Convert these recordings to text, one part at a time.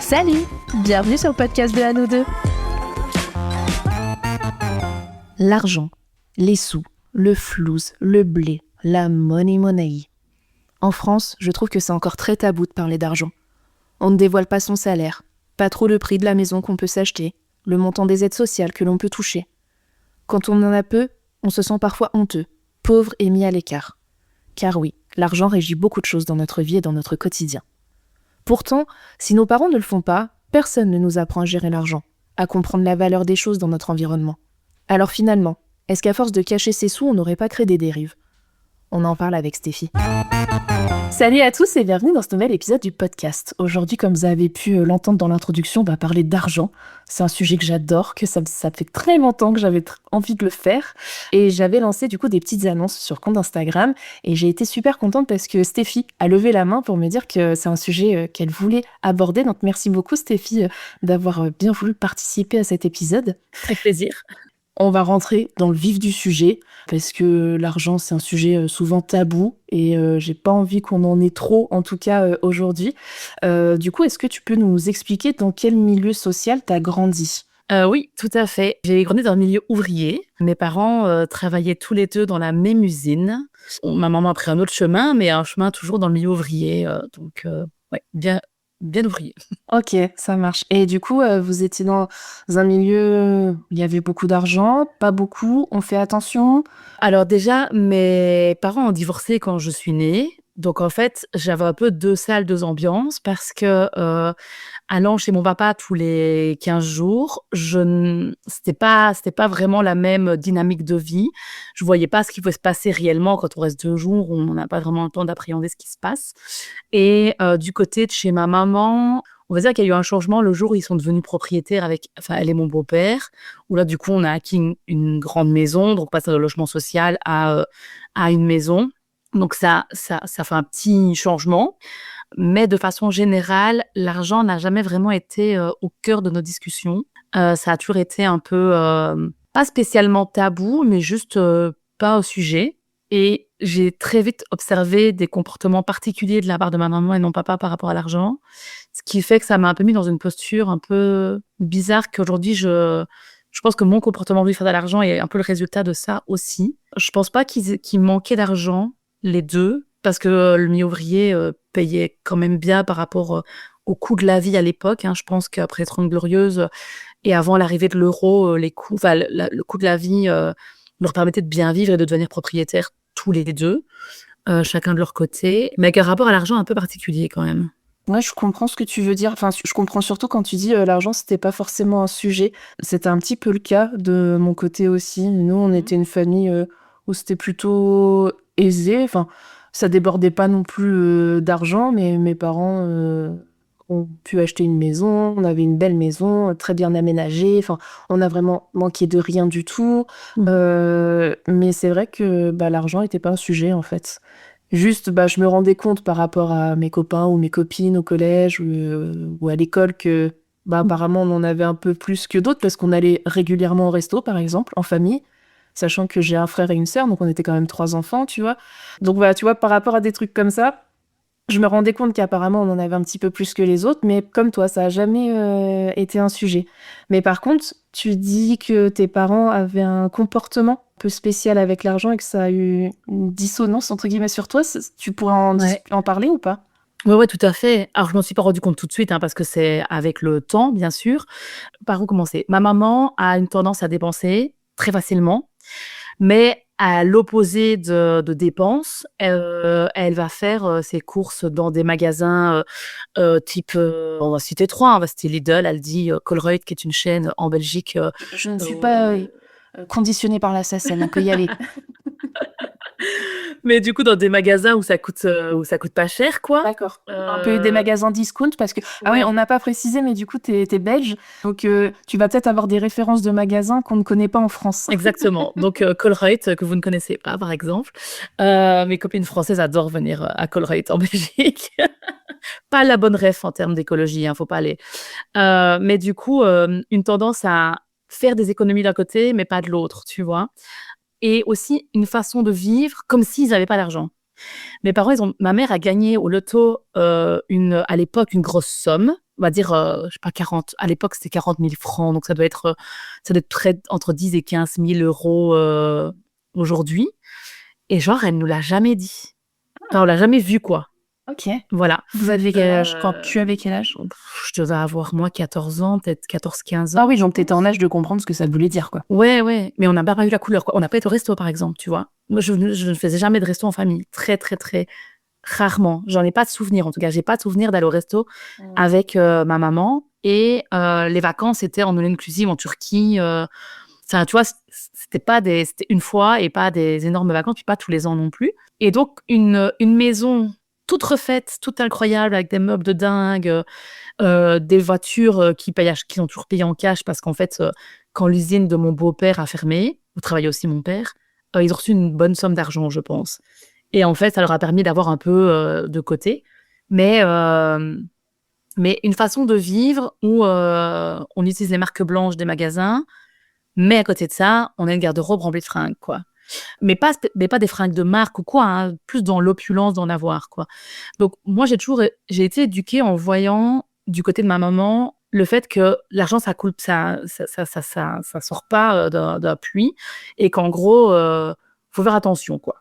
Salut, bienvenue sur le podcast de À nous deux. L'argent, les sous, le flouze, le blé, la money. En France, je trouve que c'est encore très tabou de parler d'argent. On ne dévoile pas son salaire, pas trop le prix de la maison qu'on peut s'acheter, le montant des aides sociales que l'on peut toucher. Quand on en a peu, on se sent parfois honteux, pauvre et mis à l'écart. Car oui, l'argent régit beaucoup de choses dans notre vie et dans notre quotidien. Pourtant, si nos parents ne le font pas, personne ne nous apprend à gérer l'argent, à comprendre la valeur des choses dans notre environnement. Alors finalement, est-ce qu'à force de cacher ses sous, on n'aurait pas créé des dérives ? On en parle avec Stéphie. Salut à tous et bienvenue dans ce nouvel épisode du podcast. Aujourd'hui, comme vous avez pu l'entendre dans l'introduction, on va parler d'argent. C'est un sujet que j'adore, que ça fait très longtemps que j'avais envie de le faire. Et j'avais lancé du coup des petites annonces sur compte Instagram. Et j'ai été super contente parce que Stéphie a levé la main pour me dire que c'est un sujet qu'elle voulait aborder. Donc merci beaucoup Stéphie d'avoir bien voulu participer à cet épisode. Avec plaisir. On va rentrer dans le vif du sujet parce que l'argent, c'est un sujet souvent tabou et j'ai pas envie qu'on en ait trop, en tout cas aujourd'hui. Du coup, est-ce que tu peux nous expliquer dans quel milieu social tu as grandi ? Oui, tout à fait. J'ai grandi dans un milieu ouvrier. Mes parents travaillaient tous les deux dans la même usine. Ma maman a pris un autre chemin, mais un chemin toujours dans le milieu ouvrier. Ouais, bien ouvrier. Ok, ça marche. Et du coup, vous étiez dans un milieu où il y avait beaucoup d'argent, pas beaucoup, on fait attention ? Alors déjà, mes parents ont divorcé quand je suis née. Donc en fait, j'avais un peu deux salles, deux ambiances parce que allant chez mon papa tous les 15 jours, c'était pas vraiment la même dynamique de vie. Je voyais pas ce qui pouvait se passer réellement quand on reste 2 jours, on n'a pas vraiment le temps d'appréhender ce qui se passe. Et du côté de chez ma maman, on va dire qu'il y a eu un changement le jour où ils sont devenus propriétaires elle et mon beau-père, où là, du coup, on a acquis une grande maison, donc on passe de logement social à une maison. Donc ça fait un petit changement. Mais de façon générale, l'argent n'a jamais vraiment été au cœur de nos discussions. Ça a toujours été un peu, pas spécialement tabou, mais juste pas au sujet. Et j'ai très vite observé des comportements particuliers de la part de ma maman et de mon papa par rapport à l'argent. Ce qui fait que ça m'a un peu mis dans une posture un peu bizarre qu'aujourd'hui, je pense que mon comportement vis-à-vis de l'argent est un peu le résultat de ça aussi. Je pense pas qu'ils manquaient d'argent, les deux, parce que le milieu ouvrier payait quand même bien par rapport au coût de la vie à l'époque. Je pense qu'après les 30 Glorieuses et avant l'arrivée de l'euro, le coût de la vie leur permettait de bien vivre et de devenir propriétaires tous les deux, chacun de leur côté, mais avec un rapport à l'argent un peu particulier quand même. Ouais, je comprends ce que tu veux dire. Enfin, je comprends surtout quand tu dis l'argent, c'était pas forcément un sujet. C'était un petit peu le cas de mon côté aussi. Nous, on était une famille où c'était plutôt aisé. Enfin, ça débordait pas non plus d'argent, mais mes parents ont pu acheter une maison. On avait une belle maison, très bien aménagée. Enfin, on a vraiment manqué de rien du tout. Mais c'est vrai que l'argent était pas un sujet, en fait. Juste, je me rendais compte par rapport à mes copains ou mes copines au collège ou à l'école que apparemment on en avait un peu plus que d'autres parce qu'on allait régulièrement au resto, par exemple, en famille, sachant que j'ai un frère et une sœur, donc on était quand même 3 enfants, tu vois. Donc voilà, tu vois, par rapport à des trucs comme ça, je me rendais compte qu'apparemment on en avait un petit peu plus que les autres, mais comme toi, ça a jamais été un sujet. Mais par contre, tu dis que tes parents avaient un comportement un peu spécial avec l'argent et que ça a eu une dissonance entre guillemets sur toi. Tu pourrais en parler ou pas ? Ouais, tout à fait. Alors, je m'en suis pas rendu compte tout de suite, parce que c'est avec le temps, bien sûr. Par où commencer ? Ma maman a une tendance à dépenser très facilement, mais à l'opposé de dépenses, elle va faire ses courses dans des magasins type, on va citer 3, on va citer Lidl, Aldi, Colruyt, qui est une chaîne en Belgique. Je ne suis pas conditionnée par la SACEM, on peut y aller. Mais du coup, dans des magasins où ça coûte pas cher, quoi. D'accord. Un peu des magasins discount parce que... Ah ouais, on n'a pas précisé, mais du coup, t'es belge. Donc, tu vas peut-être avoir des références de magasins qu'on ne connaît pas en France. Exactement. Donc, Colruyt, que vous ne connaissez pas, par exemple. Mes copines françaises adorent venir à Colruyt en Belgique. Pas la bonne ref en termes d'écologie, faut pas aller. Mais du coup, une tendance à faire des économies d'un côté, mais pas de l'autre, tu vois. Et aussi une façon de vivre comme s'ils n'avaient pas d'argent. Mes parents, ma mère a gagné au loto à l'époque une grosse somme. on va dire, je sais pas 40 à l'époque, c'était 40 000 francs, donc ça doit être près entre 10 et 15 000 € aujourd'hui et genre elle nous l'a jamais dit. Enfin, on l'a jamais vu, quoi. OK. Voilà. Vous aviez quel âge quand tu avais quel âge? Je devais avoir moi 14 ans, peut-être 14-15 ans. Ah oui, donc tu étais en âge de comprendre ce que ça voulait dire, quoi. Ouais, mais on n'a pas eu la couleur, quoi. On n'a pas été au resto, par exemple, tu vois? Moi, je ne faisais jamais de resto en famille. Très, très, très rarement. J'en ai pas de souvenir, en tout cas. J'ai pas de souvenir d'aller au resto avec ma maman et les vacances, c'était en all inclusive en Turquie. Enfin, tu vois, c'était une fois et pas des énormes vacances, puis pas tous les ans non plus. Et donc, une maison toute refaite, toute incroyable, avec des meubles de dingue, des voitures qui ont toujours payé en cash parce qu'en fait, quand l'usine de mon beau-père a fermé, où travaillait aussi mon père, ils ont reçu une bonne somme d'argent, je pense. Et en fait, ça leur a permis d'avoir un peu de côté. Mais une façon de vivre où on utilise les marques blanches des magasins, mais à côté de ça, on a une garde-robe remplie de fringues, quoi. Mais pas des fringues de marque ou quoi, hein, plus dans l'opulence d'en avoir, quoi. Donc moi, j'ai été éduquée en voyant du côté de ma maman le fait que l'argent, ça coule, ça sort pas d'un puits et qu'en gros, faut faire attention, quoi.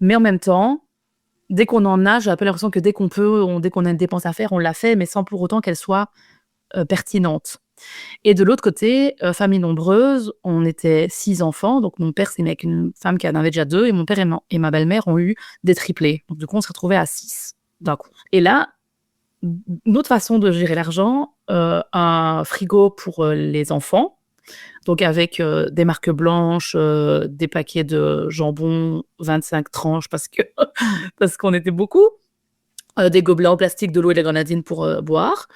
Mais en même temps, dès qu'on en a, j'ai un peu l'impression que dès qu'on peut, dès qu'on a une dépense à faire, on la fait, mais sans pour autant qu'elle soit pertinente. Et de l'autre côté, famille nombreuse, on était 6 enfants, donc mon père s'est mis avec une femme qui en avait déjà 2 et mon père et ma belle-mère ont eu des triplés. Donc du coup, on s'est retrouvés à 6 d'un coup. Et là, une autre façon de gérer l'argent, un frigo pour les enfants, donc avec des marques blanches, des paquets de jambon, 25 tranches parce qu'on était beaucoup, des gobelets en plastique, de l'eau et de la grenadine pour boire,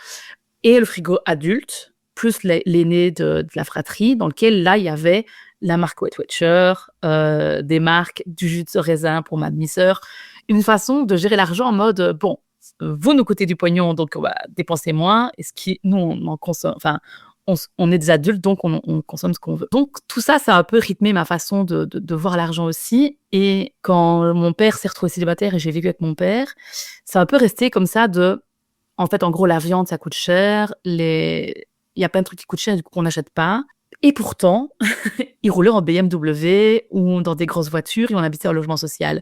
et le frigo adulte, plus l'aîné de la fratrie, dans lequel, là, il y avait la marque Weight Watcher, des marques, du jus de raisin pour ma demi-sœur. Une façon de gérer l'argent en mode, bon, vous nous coûtez du pognon, donc on va dépenser moins. Et nous, on en consomme, enfin, on est des adultes, donc on consomme ce qu'on veut. Donc tout ça, ça a un peu rythmé ma façon de voir l'argent aussi. Et quand mon père s'est retrouvé célibataire et j'ai vécu avec mon père, ça a un peu resté comme ça en fait, en gros, la viande, ça coûte cher. Il y a plein de trucs qui coûtent cher, du coup, qu'on n'achète pas. Et pourtant, ils roulaient en BMW ou dans des grosses voitures et on habitait en logement social.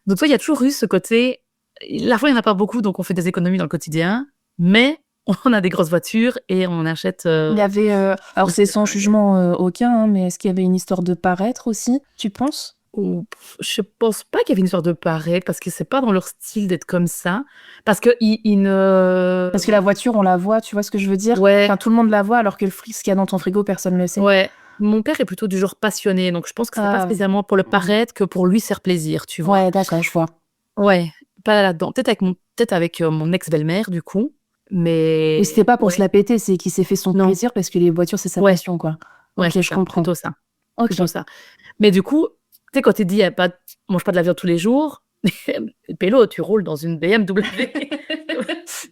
Donc, toi, il y a toujours eu ce côté. L'argent, il n'y en a pas beaucoup, donc on fait des économies dans le quotidien. Mais on a des grosses voitures et on achète. Il y avait, alors c'est sans jugement aucun, hein, mais est-ce qu'il y avait une histoire de paraître aussi, tu penses? Je pense pas qu'il y avait une histoire de paraître parce que c'est pas dans leur style d'être comme ça. Parce que ne. Parce que la voiture, on la voit, tu vois ce que je veux dire? Ouais. Enfin, tout le monde la voit, alors que ce qu'il y a dans ton frigo, personne ne le sait. Ouais. Mon père est plutôt du genre passionné, donc je pense que c'est pas spécialement pour le paraître que pour lui se faire plaisir, tu vois. Ouais, d'accord, je vois. Ouais, pas là-dedans. Peut-être avec mon ex-belle-mère, du coup, mais. Et c'était pas pour se la péter, c'est qu'il s'est fait son plaisir parce que les voitures, c'est sa passion, quoi. Ouais, ok, je comprends. plutôt ça. Ok. Plutôt ça. Mais du coup, tu sais, quand tu dis, mange pas de la viande tous les jours, Pélo, tu roules dans une BMW.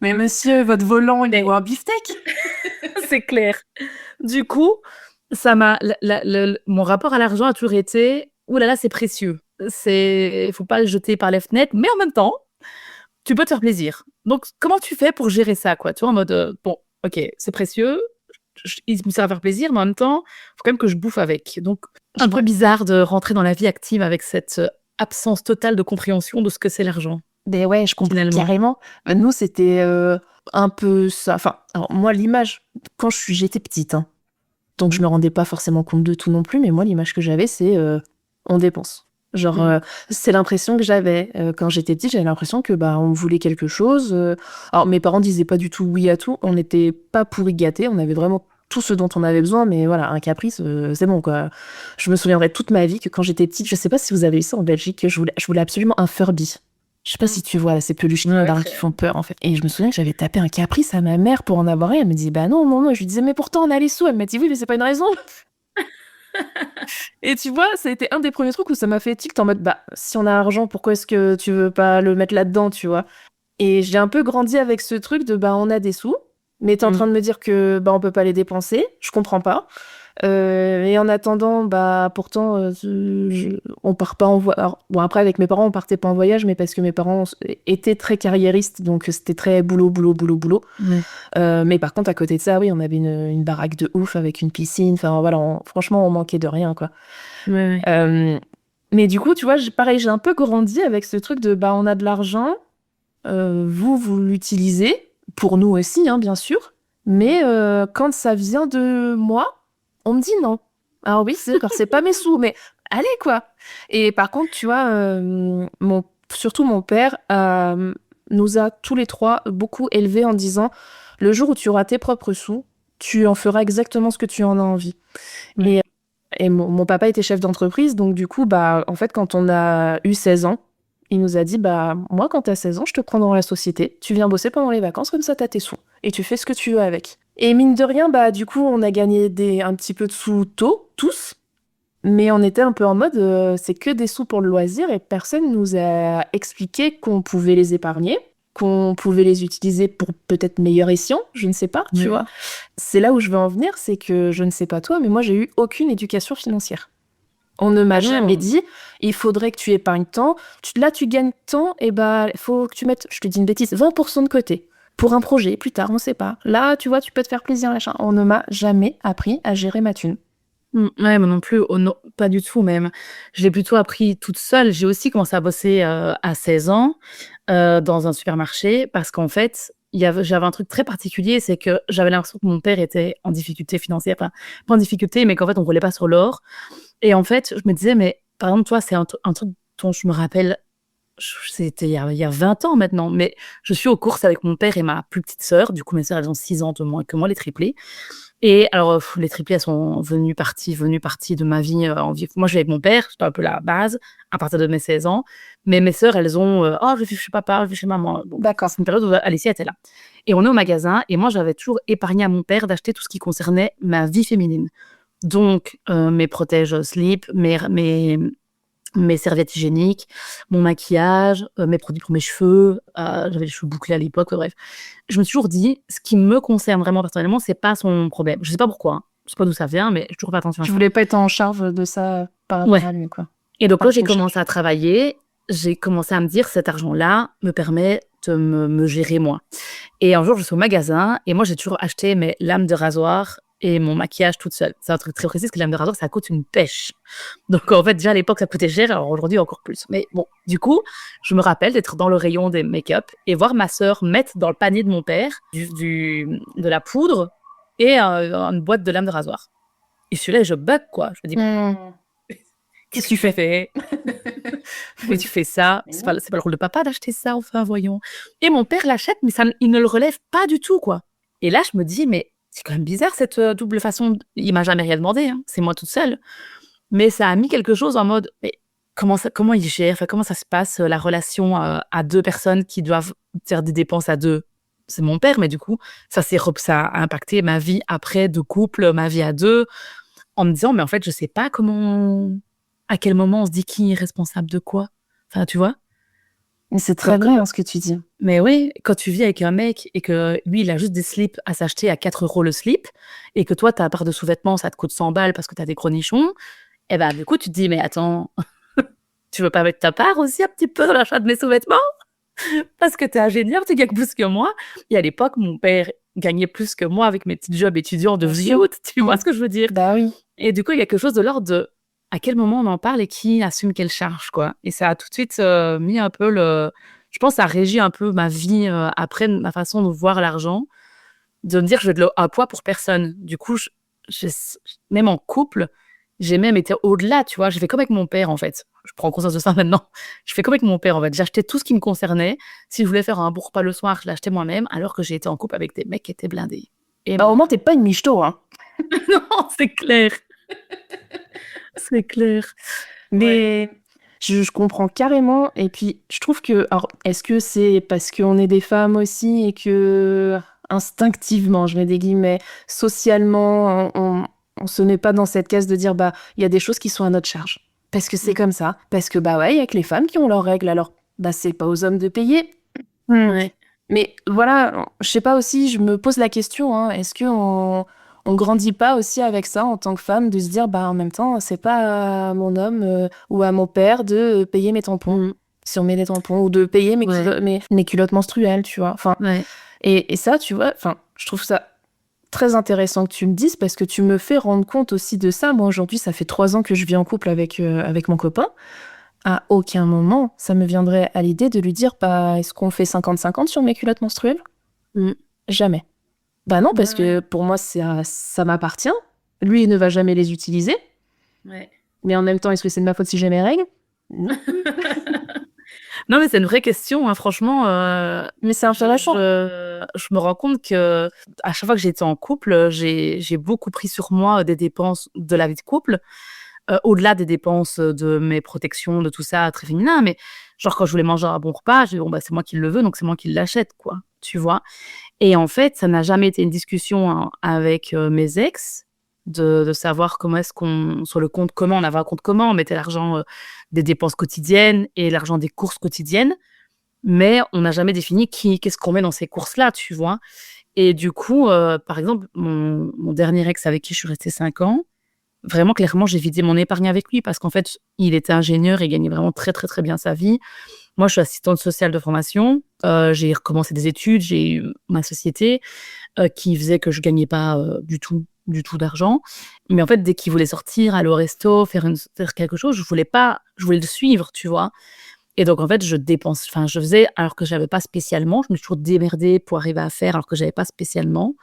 Mais monsieur, votre volant, il est ou un beefsteak? C'est clair. Du coup, mon rapport à l'argent a toujours été, ouh là là, c'est précieux. Il faut pas le jeter par les fenêtres, mais en même temps, tu peux te faire plaisir. Donc, comment tu fais pour gérer ça, quoi? Tu vois, en mode, bon, ok, c'est précieux, il me sert à faire plaisir, mais en même temps, il faut quand même que je bouffe avec. Donc, un peu bizarre de rentrer dans la vie active avec cette absence totale de compréhension de ce que c'est l'argent. Ben ouais, je comprends carrément. Nous, c'était un peu ça. Enfin, alors moi, l'image, quand j'étais petite, hein, donc je me rendais pas forcément compte de tout non plus, mais moi, l'image que j'avais, c'est on dépense. Genre, c'est l'impression que j'avais. Quand j'étais petite, j'avais l'impression que on voulait quelque chose. Alors, mes parents disaient pas du tout oui à tout. On n'était pas pourri gâtés. On avait vraiment tout ce dont on avait besoin, mais voilà, un caprice, c'est bon, quoi. Je me souviendrai toute ma vie que quand j'étais petite, je sais pas si vous avez eu ça en Belgique, que je voulais absolument un Furby. Je sais pas si tu vois, là, ces peluches qui font peur, en fait. Et je me souviens que j'avais tapé un caprice à ma mère pour en avoir un. Elle me dit, bah non, non, non. Je lui disais, mais pourtant, on a les sous. Elle m'a dit, oui, mais c'est pas une raison. Et tu vois, ça a été un des premiers trucs où ça m'a fait tilt en mode, si on a argent, pourquoi est-ce que tu veux pas le mettre là-dedans, tu vois? Et j'ai un peu grandi avec ce truc de, on a des sous, mais t'es en train de me dire que, on peut pas les dépenser. Je comprends pas. Et en attendant, bah, pourtant, on part pas en voyage. Bon, après, avec mes parents, on partait pas en voyage, mais parce que mes parents étaient très carriéristes, donc c'était très boulot, boulot, boulot, boulot. Ouais. Mais par contre, à côté de ça, oui, on avait une baraque de ouf avec une piscine. Enfin, voilà, franchement, on manquait de rien, quoi. Ouais. Mais du coup, tu vois, pareil, j'ai un peu grandi avec ce truc de, bah, on a de l'argent, vous l'utilisez, pour nous aussi, hein, bien sûr. Mais quand ça vient de moi, on me dit non. Alors oui, c'est d'accord, c'est pas mes sous, mais allez, quoi. Et par contre, tu vois, surtout mon père nous a tous les trois beaucoup élevés en disant, le jour où tu auras tes propres sous, tu en feras exactement ce que tu en as envie. Ouais. Et mon papa était chef d'entreprise, donc du coup, bah, en fait, quand on a eu 16 ans, il nous a dit, bah, moi, quand t'as 16 ans, je te prends dans la société, tu viens bosser pendant les vacances, comme ça, t'as tes sous, et tu fais ce que tu veux avec. Et mine de rien, bah, du coup, on a gagné un petit peu de sous tôt, tous, mais on était un peu en mode, c'est que des sous pour le loisir, et personne nous a expliqué qu'on pouvait les épargner, qu'on pouvait les utiliser pour peut-être meilleur escient, je ne sais pas, tu Ouais. vois. C'est là où je veux en venir, c'est que je ne sais pas toi, mais moi j'ai eu aucune éducation financière. On ne m'a jamais dit, il faudrait que tu épargnes tant, là tu gagnes tant, et bah faut que tu mettes, je te dis une bêtise, 20% de côté. Pour un projet, plus tard, on sait pas. Là, tu vois, tu peux te faire plaisir, machin. On ne m'a jamais appris à gérer ma thune. Ouais, moi non plus, oh non, pas du tout même. Je l'ai plutôt appris toute seule. J'ai aussi commencé à bosser, à 16 ans, dans un supermarché parce qu'en fait, j'avais un truc très particulier, c'est que j'avais l'impression que mon père était en difficulté financière, enfin, pas en difficulté, mais qu'en fait, on roulait pas sur l'or et en fait, je me disais: «Mais par exemple, toi, c'est un truc dont je me rappelle, c'était il y a 20 ans maintenant, mais je suis aux courses avec mon père et ma plus petite sœur. Du coup, mes sœurs, elles ont 6 ans de moins que moi, les triplés et alors, les triplés, elles sont venues parties de ma vie, en vie moi, je vis avec mon père, c'était un peu la base, à partir de mes 16 ans. Mais mes sœurs, elles ont, «Oh, je vais vivre chez papa, je vais chez maman». Bon, D'accord. c'est une période où Alessia était là. Et on est au magasin et moi, j'avais toujours épargné à mon père d'acheter tout ce qui concernait ma vie féminine. Donc, mes protèges, slip, mes serviettes hygiéniques, mon maquillage, mes produits pour mes cheveux, j'avais les cheveux bouclés à l'époque, bref. Je me suis toujours dit: «Ce qui me concerne vraiment personnellement, c'est pas son problème». Je sais pas pourquoi, hein, je sais pas d'où ça vient, mais j'ai toujours fait attention à Tu ça. voulais pas être en charge de ça par rapport Ouais. à lui, quoi. Et donc Pas là, j'ai trop cher. commencé à travailler, j'ai commencé à me dire: «Cet argent-là me permet de me gérer moi». Et un jour, je suis au magasin et moi, j'ai toujours acheté mes lames de rasoir et mon maquillage toute seule. C'est un truc très précis parce que les lames de rasoir, ça coûte une pêche. Donc en fait, déjà à l'époque, ça coûtait cher, alors aujourd'hui encore plus. Mais bon, du coup, je me rappelle d'être dans le rayon des make-up et voir ma sœur mettre dans le panier de mon père de la poudre et une boîte de lames de rasoir. Et celui-là, je bug, quoi. Je me dis: «Qu'est-ce que tu fais? Pourquoi tu fais ça? Mais C'est pas le rôle de papa d'acheter ça, enfin, voyons». Et mon père l'achète, mais il ne le relève pas du tout, quoi. Et là, je me dis: «Mais c'est quand même bizarre cette, double façon d» Il m'a jamais rien demandé, hein, c'est moi toute seule. Mais ça a mis quelque chose en mode: «Mais comment il gère? Enfin, comment ça se passe, la relation, à 2 personnes qui doivent faire des dépenses à 2?» C'est mon père, mais du coup, ça a impacté ma vie après de couple, ma vie à 2, en me disant: «Mais en fait, je sais pas à quel moment on se dit qui est responsable de quoi?» Enfin, tu vois? c'est très Donc vrai, hein, ce que tu dis. mais oui, quand tu vis avec un mec et que lui, il a juste des slips à s'acheter à 4 € le slip et que toi, ta part de sous-vêtements, ça te coûte 100 balles parce que tu as des gros nichons, et ben, du coup, tu te dis: «Mais attends, tu veux pas mettre ta part aussi un petit peu dans l'achat de mes sous-vêtements? Parce que tu es ingénieur, tu gagnes plus que moi». Et à l'époque, mon père gagnait plus que moi avec mes petits jobs étudiants de Bien sûr. vieux, tu vois ce que je veux dire? Bah oui. Et du coup, il y a quelque chose de l'ordre de à quel moment on en parle et qui assume quelle charge, quoi. Et ça a tout de suite, mis un peu je pense, ça régit un peu ma vie, après, ma façon de voir l'argent, de me dire: «Je vais être un poids pour personne». Du coup, je même en couple, j'ai même été au-delà, tu vois? J'ai fait comme avec mon père, en fait. Je prends conscience de ça maintenant. Je fais comme avec mon père, en fait. J'achetais tout ce qui me concernait. Si je voulais faire un bon repas le soir, je l'achetais moi-même, alors que j'ai été en couple avec des mecs qui étaient blindés. Et Bah, au moins, t'es pas une michto, hein. non, c'est clair, c'est clair. Ouais. Mais je comprends carrément. Et puis, je trouve que. Alors, est-ce que c'est parce qu'on est des femmes aussi et que instinctivement, je mets des guillemets, socialement, on se met pas dans cette case de dire, bah, il y a des choses qui sont à notre charge. Parce que c'est comme ça. Parce que, bah ouais, il y a que les femmes qui ont leurs règles. Alors, bah, c'est pas aux hommes de payer. Ouais. Mais voilà, je sais pas aussi, je me pose la question, hein, est-ce que On grandit pas aussi avec ça en tant que femme, de se dire, bah en même temps, c'est pas à mon homme ou à mon père de payer mes tampons, si on met des tampons, ou de payer mes culottes menstruelles, tu vois. Enfin, et ça, tu vois, enfin, je trouve ça très intéressant que tu me dises, parce que tu me fais rendre compte aussi de ça. Moi, aujourd'hui, ça fait 3 ans que je vis en couple avec mon copain. À aucun moment, ça me viendrait à l'idée de lui dire, bah, est-ce qu'on fait 50-50 sur mes culottes menstruelles ? Jamais. Bah non, parce que pour moi, ça m'appartient. Lui, il ne va jamais les utiliser. Mais en même temps, est-ce que c'est de ma faute si j'ai mes règles ? Non. Non, mais c'est une vraie question, hein, franchement. Mais c'est intéressant. Je me rends compte que à chaque fois que j'ai été en couple, j'ai beaucoup pris sur moi des dépenses de la vie de couple, au-delà des dépenses de mes protections, de tout ça, très féminin. Mais genre, quand je voulais manger un bon repas, je dis, bon, bah, c'est moi qui le veux, donc c'est moi qui l'achète, quoi. Tu vois ? Et en fait, ça n'a jamais été une discussion, hein, avec mes ex, de savoir comment est-ce qu'on, sur le compte commun, on avait un compte commun, on mettait l'argent des dépenses quotidiennes et l'argent des courses quotidiennes, mais on n'a jamais défini qu'est-ce qu'on met dans ces courses-là, tu vois. Et du coup, par exemple, mon dernier ex avec qui je suis restée 5 ans, vraiment, clairement, j'ai vidé mon épargne avec lui parce qu'en fait, il était ingénieur et gagnait vraiment très, très, très bien sa vie. Moi, je suis assistante sociale de formation. J'ai recommencé des études, j'ai eu ma société qui faisait que je gagnais pas du tout d'argent. Mais en fait, dès qu'il voulait sortir, aller au resto, faire quelque chose, je voulais le suivre, tu vois. Et donc, en fait, je faisais alors que j'avais pas spécialement. Je me suis toujours démerdée pour arriver à faire alors que j'avais pas spécialement.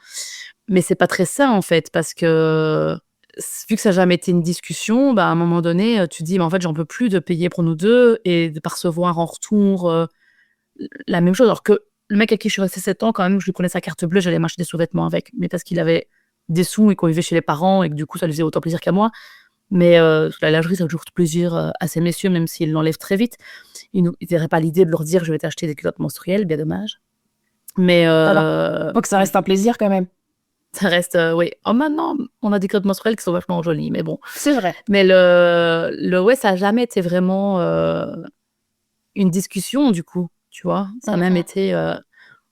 Mais c'est pas très sain, en fait, parce que vu que ça n'a jamais été une discussion, bah, à un moment donné, tu te dis, mais en fait, j'en peux plus de payer pour nous deux et de percevoir en retour la même chose. Alors que le mec à qui je suis restée 7 ans, quand même, je lui prenais sa carte bleue, j'allais m'acheter des sous-vêtements avec. Mais parce qu'il avait des sous et qu'on vivait chez les parents et que du coup, ça lui faisait autant plaisir qu'à moi. Mais la lingerie, ça fait toujours plaisir à ces messieurs, même s'ils l'enlèvent très vite. Ils n'auraient pas l'idée de leur dire, je vais t'acheter des culottes menstruelles, bien dommage. Mais faut que ça reste un plaisir quand même. Ça reste, oui. Oh, maintenant, on a des culottes menstruelles qui sont vachement jolies, mais bon. C'est vrai. Mais ouais, ça n'a jamais été vraiment une discussion, du coup, tu vois. Ça a même été,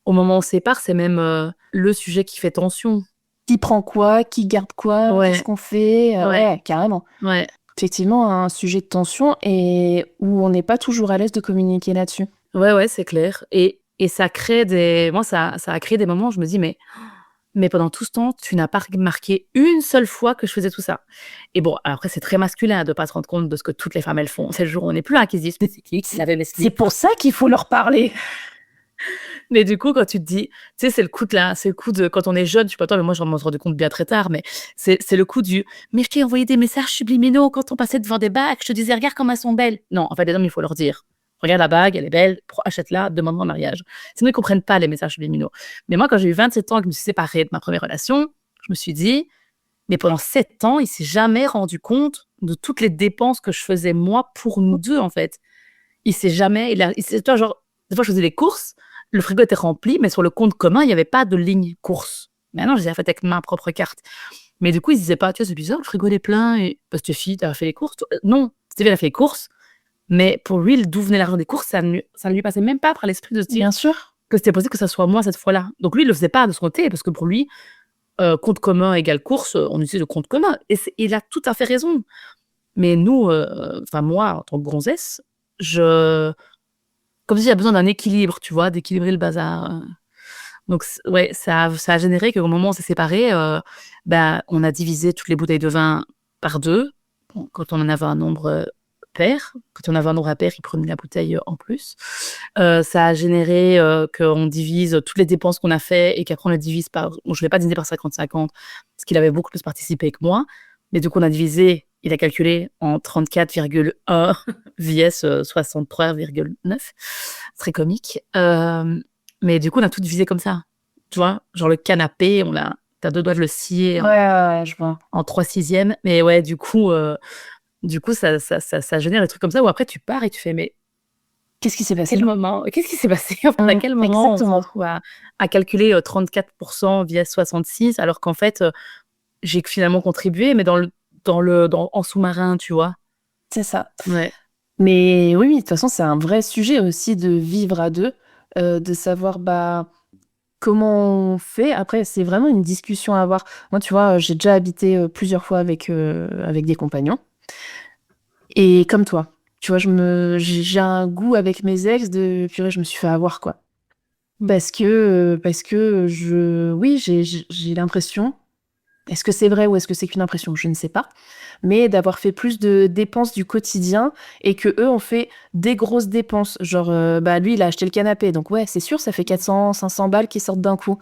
au moment où on se sépare, c'est même le sujet qui fait tension. Qui prend quoi, qui garde quoi, qu'est-ce qu'on fait, ouais, carrément. Ouais. Effectivement, un sujet de tension et où on n'est pas toujours à l'aise de communiquer là-dessus. Ouais, c'est clair. Et ça crée moi, ça a créé des moments où je me dis, mais pendant tout ce temps, tu n'as pas remarqué une seule fois que je faisais tout ça. Et bon, après, c'est très masculin de ne pas se rendre compte de ce que toutes les femmes, elles font. C'est le jour où on n'est plus là qui se disent, mais c'est qui avait mes slips ? C'est pour ça qu'il faut leur parler. Mais du coup, quand tu te dis, tu sais, c'est le coup de quand on est jeune, je sais pas toi, mais moi, je m'en suis rendu compte bien très tard, mais c'est le coup du, mais je t'ai envoyé des messages subliminaux quand on passait devant des bagues, je te disais, regarde comme elles sont belles. Non, en fait, les hommes, il faut leur dire, regarde la bague, elle est belle, achète-la, demande-moi en mariage. Sinon, ils comprennent pas les messages subliminaux. Mais moi, quand j'ai eu 27 ans et que je me suis séparée de ma première relation, je me suis dit, mais pendant 7 ans, il s'est jamais rendu compte de toutes les dépenses que je faisais moi pour nous deux, en fait. Il s'est jamais, genre, des fois, je faisais des courses, le frigo était rempli, mais sur le compte commun, il n'y avait pas de ligne course. Maintenant, je les ai faites avec ma propre carte. Mais du coup, ils se disaient pas, tu vois, c'est bizarre, le frigo est plein, et parce que tu es fille, t'as fait les courses. Non, Stevie, elle a fait les courses, mais pour lui, d'où venait l'argent des courses, ça ne lui passait même pas par l'esprit de se dire Bien sûr que c'était possible que ça soit moi cette fois-là. Donc lui, il le faisait pas de son côté, parce que pour lui, compte commun égale course, on utilise le compte commun. Et il a tout à fait raison. Mais nous, moi, en tant que gonzesse, comme si j'avais besoin d'un équilibre, tu vois, d'équilibrer le bazar. Donc, ouais, ça a généré qu'au moment où on s'est séparés, on a divisé toutes les bouteilles de vin par 2. Bon, quand on en avait un nombre pair, quand on avait un nombre impair, il prenait la bouteille en plus. Ça a généré qu'on divise toutes les dépenses qu'on a fait et qu'après on les divise par. Bon, je ne vais pas diviser par 50-50, parce qu'il avait beaucoup plus participé que moi. Mais du coup, on a divisé, il a calculé en 34,1 vs 63,9. Très comique. Mais du coup, on a tout divisé comme ça. Tu vois, genre le canapé, t'as 2 doigts de le scier ouais, je vois. en 3/6. Mais ouais, du coup, ça génère des trucs comme ça où après tu pars et tu fais, mais qu'est-ce qui s'est passé Qu'est-ce qui s'est passé à quel moment exactement. on se retrouve à calculer 34% vs 66 alors qu'en fait, j'ai finalement contribué, mais en sous-marin, tu vois. C'est ça. Ouais. Mais oui, de toute façon, c'est un vrai sujet aussi de vivre à deux, de savoir, comment on fait? Après, c'est vraiment une discussion à avoir. Moi, tu vois, j'ai déjà habité plusieurs fois avec des compagnons. Et comme toi, tu vois, j'ai un goût avec mes ex de purée, je me suis fait avoir, quoi. Parce que oui, j'ai l'impression, est-ce que c'est vrai ou est-ce que c'est qu'une impression? Je ne sais pas. Mais d'avoir fait plus de dépenses du quotidien et que eux ont fait des grosses dépenses. Genre, bah lui, il a acheté le canapé. Donc ouais, c'est sûr, ça fait 400, 500 balles qui sortent d'un coup.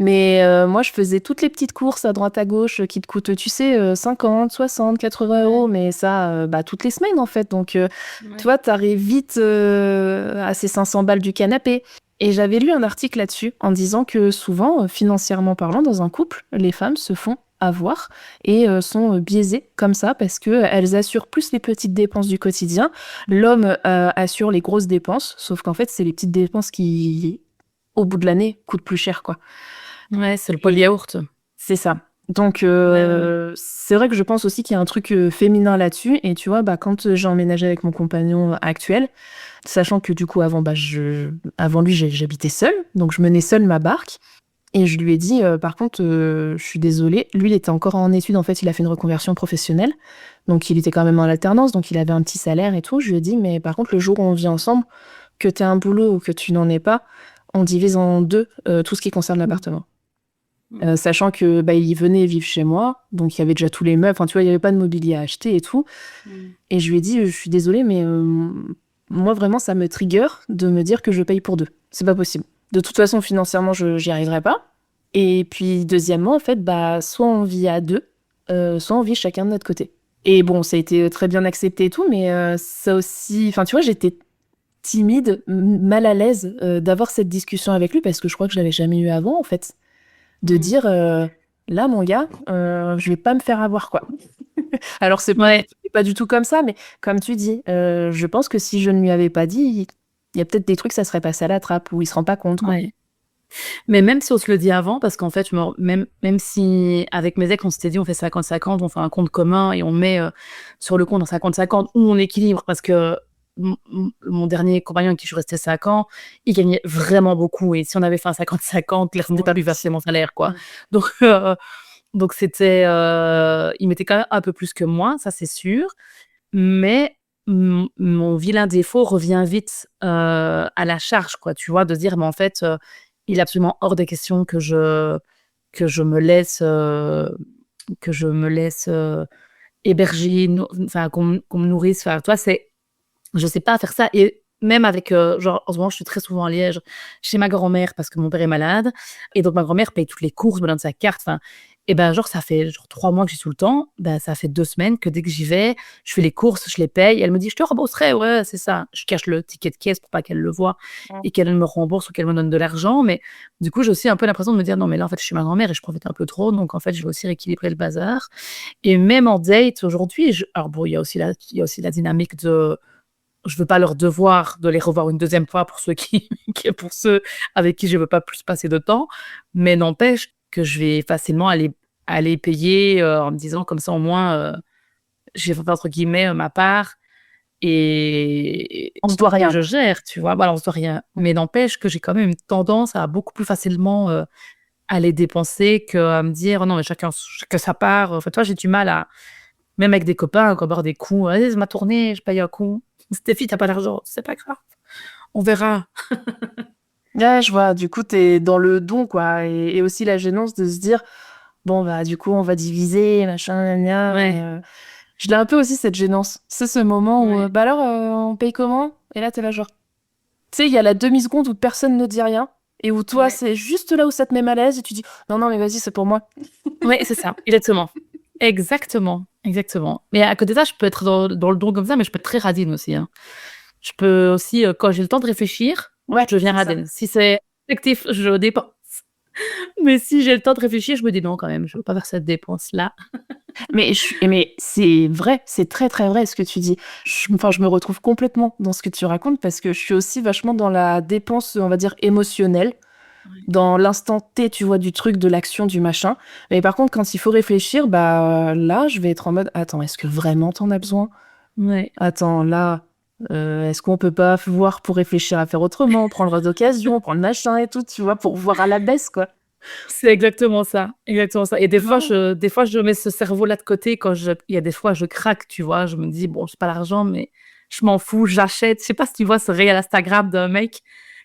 Mais moi, je faisais toutes les petites courses à droite à gauche qui te coûtent, tu sais, 50, 60, 80 euros. Ouais, Mais ça, bah, toutes les semaines, en fait. Donc, tu ouais. vois, t'arrives vite à ces 500 balles du canapé. Et j'avais lu un article là-dessus en disant que souvent, financièrement parlant, dans un couple, les femmes se font avoir et sont biaisées comme ça parce qu'elles assurent plus les petites dépenses du quotidien. L'homme assure les grosses dépenses, sauf qu'en fait, c'est les petites dépenses qui, au bout de l'année, coûtent plus cher, quoi. Ouais, c'est le Et poly-yaourt. c'est ça. Donc, Ouais, ouais. c'est vrai que je pense aussi qu'il y a un truc féminin là-dessus. Et tu vois, bah, quand j'ai emménagé avec mon compagnon actuel, sachant que du coup, avant, avant lui, j'habitais seule. Donc, je menais seule ma barque. Et je lui ai dit, par contre, je suis désolée. Lui, il était encore en études. En fait, il a fait une reconversion professionnelle. Donc, il était quand même en alternance. Donc, il avait un petit salaire et tout. Je lui ai dit, mais par contre, le jour où on vit ensemble, que tu aies un boulot ou que tu n'en aies pas, on divise en deux tout ce qui concerne l'appartement. Sachant que bah, il venait vivre chez moi, donc il y avait déjà tous les meubles, enfin tu vois, il n'y avait pas de mobilier à acheter et tout. Mm. Et je lui ai dit, je suis désolée, mais moi vraiment ça me trigger de me dire que je paye pour deux. C'est pas possible. De toute façon, financièrement, j'y arriverai pas. Et puis deuxièmement, en fait, bah soit on vit à deux, soit on vit chacun de notre côté. Et bon, ça a été très bien accepté et tout, mais ça aussi, enfin tu vois, j'étais timide, mal à l'aise d'avoir cette discussion avec lui parce que je crois que je l'avais jamais eu avant en fait de Mm. dire là mon gars je vais pas me faire avoir quoi. Alors Ouais, c'est pas du tout comme ça mais comme tu dis je pense que si je ne lui avais pas dit il y a peut-être des trucs ça serait passé à la trappe ou il se rend pas compte quoi. ouais. Mais même si on se le dit avant, parce qu'en fait, même si avec mes ex, on s'était dit on fait 50-50, on fait un compte commun et on met sur le compte un 50-50 où on équilibre parce que mon dernier compagnon avec qui je suis restée 5 ans, il gagnait vraiment beaucoup. Et si on avait fait un 50-50, il restait pas Ouais. lui verser mon salaire, quoi. Mm. Donc, donc c'était, il mettait quand même un peu plus que moi, ça c'est sûr. Mais mon vilain défaut revient vite à la charge, quoi, tu vois, de dire, mais en fait, il est absolument hors des questions que je me laisse, que je me laisse héberger, enfin, qu'on me nourrisse. Enfin, toi, je sais pas faire ça. Et même avec, genre, en ce moment, je suis très souvent à Liège chez ma grand-mère parce que mon père est malade. Et donc, ma grand-mère paye toutes les courses, me donne sa carte. Enfin, et ben, genre, ça fait genre 3 mois que j'y suis tout le temps. Ben, ça fait 2 semaines que dès que j'y vais, je fais les courses, je les paye. Elle me dit, je te rembourserai. Ouais, c'est ça. Je cache le ticket de caisse pour pas qu'elle le voie Mm. et qu'elle me rembourse ou qu'elle me donne de l'argent. Mais du coup, j'ai aussi un peu l'impression de me dire, non, mais là, en fait, je suis ma grand-mère et je profite un peu trop. Donc, en fait, je vais aussi rééquilibrer le bazar. Et même en date aujourd'hui, alors bon, il y a aussi la dynamique de je veux pas leur devoir de les revoir une deuxième fois pour ceux pour ceux avec qui je veux pas plus passer de temps, mais n'empêche que je vais facilement aller payer, en me disant comme ça au moins, j'ai fait entre guillemets, «ma part» et On se doit et rien je quoi. gère, tu vois? Voilà, on se doit rien, mais n'empêche que j'ai quand même une tendance à beaucoup plus facilement, aller dépenser qu'à me dire: «Oh «Non mais chacun sa part», enfin, tu vois? J'ai du mal à même avec des copains, qu'on boire des coups: «Vas-y, c'est ma tournée, je paye un coup». «Steffi, tu as pas d'argent». «C'est pas grave, on verra». Ouais, je vois, du coup t'es dans le don quoi et aussi la gênance de se dire bon bah du coup on va diviser machin gna gna, mais Ouais, je l'ai un peu aussi cette gênance, c'est ce moment où ouais, bah alors on paye comment et là t'es là genre tu sais, il y a la demi-seconde où personne ne dit rien et où toi, ouais. c'est juste là où ça te met mal à l'aise et tu dis non, non, mais vas-y, c'est pour moi. Ouais, c'est ça, exactement. Exactement, exactement. Mais à côté de ça, je peux être dans le don comme ça, mais je peux être très radine aussi, hein. Je peux aussi, quand j'ai le temps de réfléchir, Ouais, je deviens c'est ça. radine. Si c'est effectif, je dépense. Mais si j'ai le temps de réfléchir, je me dis: «Non, quand même, je veux pas faire cette dépense-là». Mais c'est vrai, c'est très très vrai ce que tu dis. Enfin, je me retrouve complètement dans ce que tu racontes parce que je suis aussi vachement dans la dépense, on va dire, émotionnelle, Ouais. dans l'instant T, tu vois, du truc, de l'action, du machin. Mais par contre, quand il faut réfléchir, bah là, je vais être en mode attends, est-ce que vraiment t'en as besoin? Ouais. Attends, là. Est-ce qu'on peut pas voir pour réfléchir à faire autrement, prendre d'occasion, prendre machin et tout, tu vois, pour voir à la baisse, quoi. C'est exactement ça, exactement ça. Et des fois, Marrant. je mets ce cerveau-là de côté il y a des fois, je craque, tu vois. Je me dis, bon, j'ai pas l'argent, mais je m'en fous, j'achète. Je sais pas si tu vois ce réel Instagram d'un mec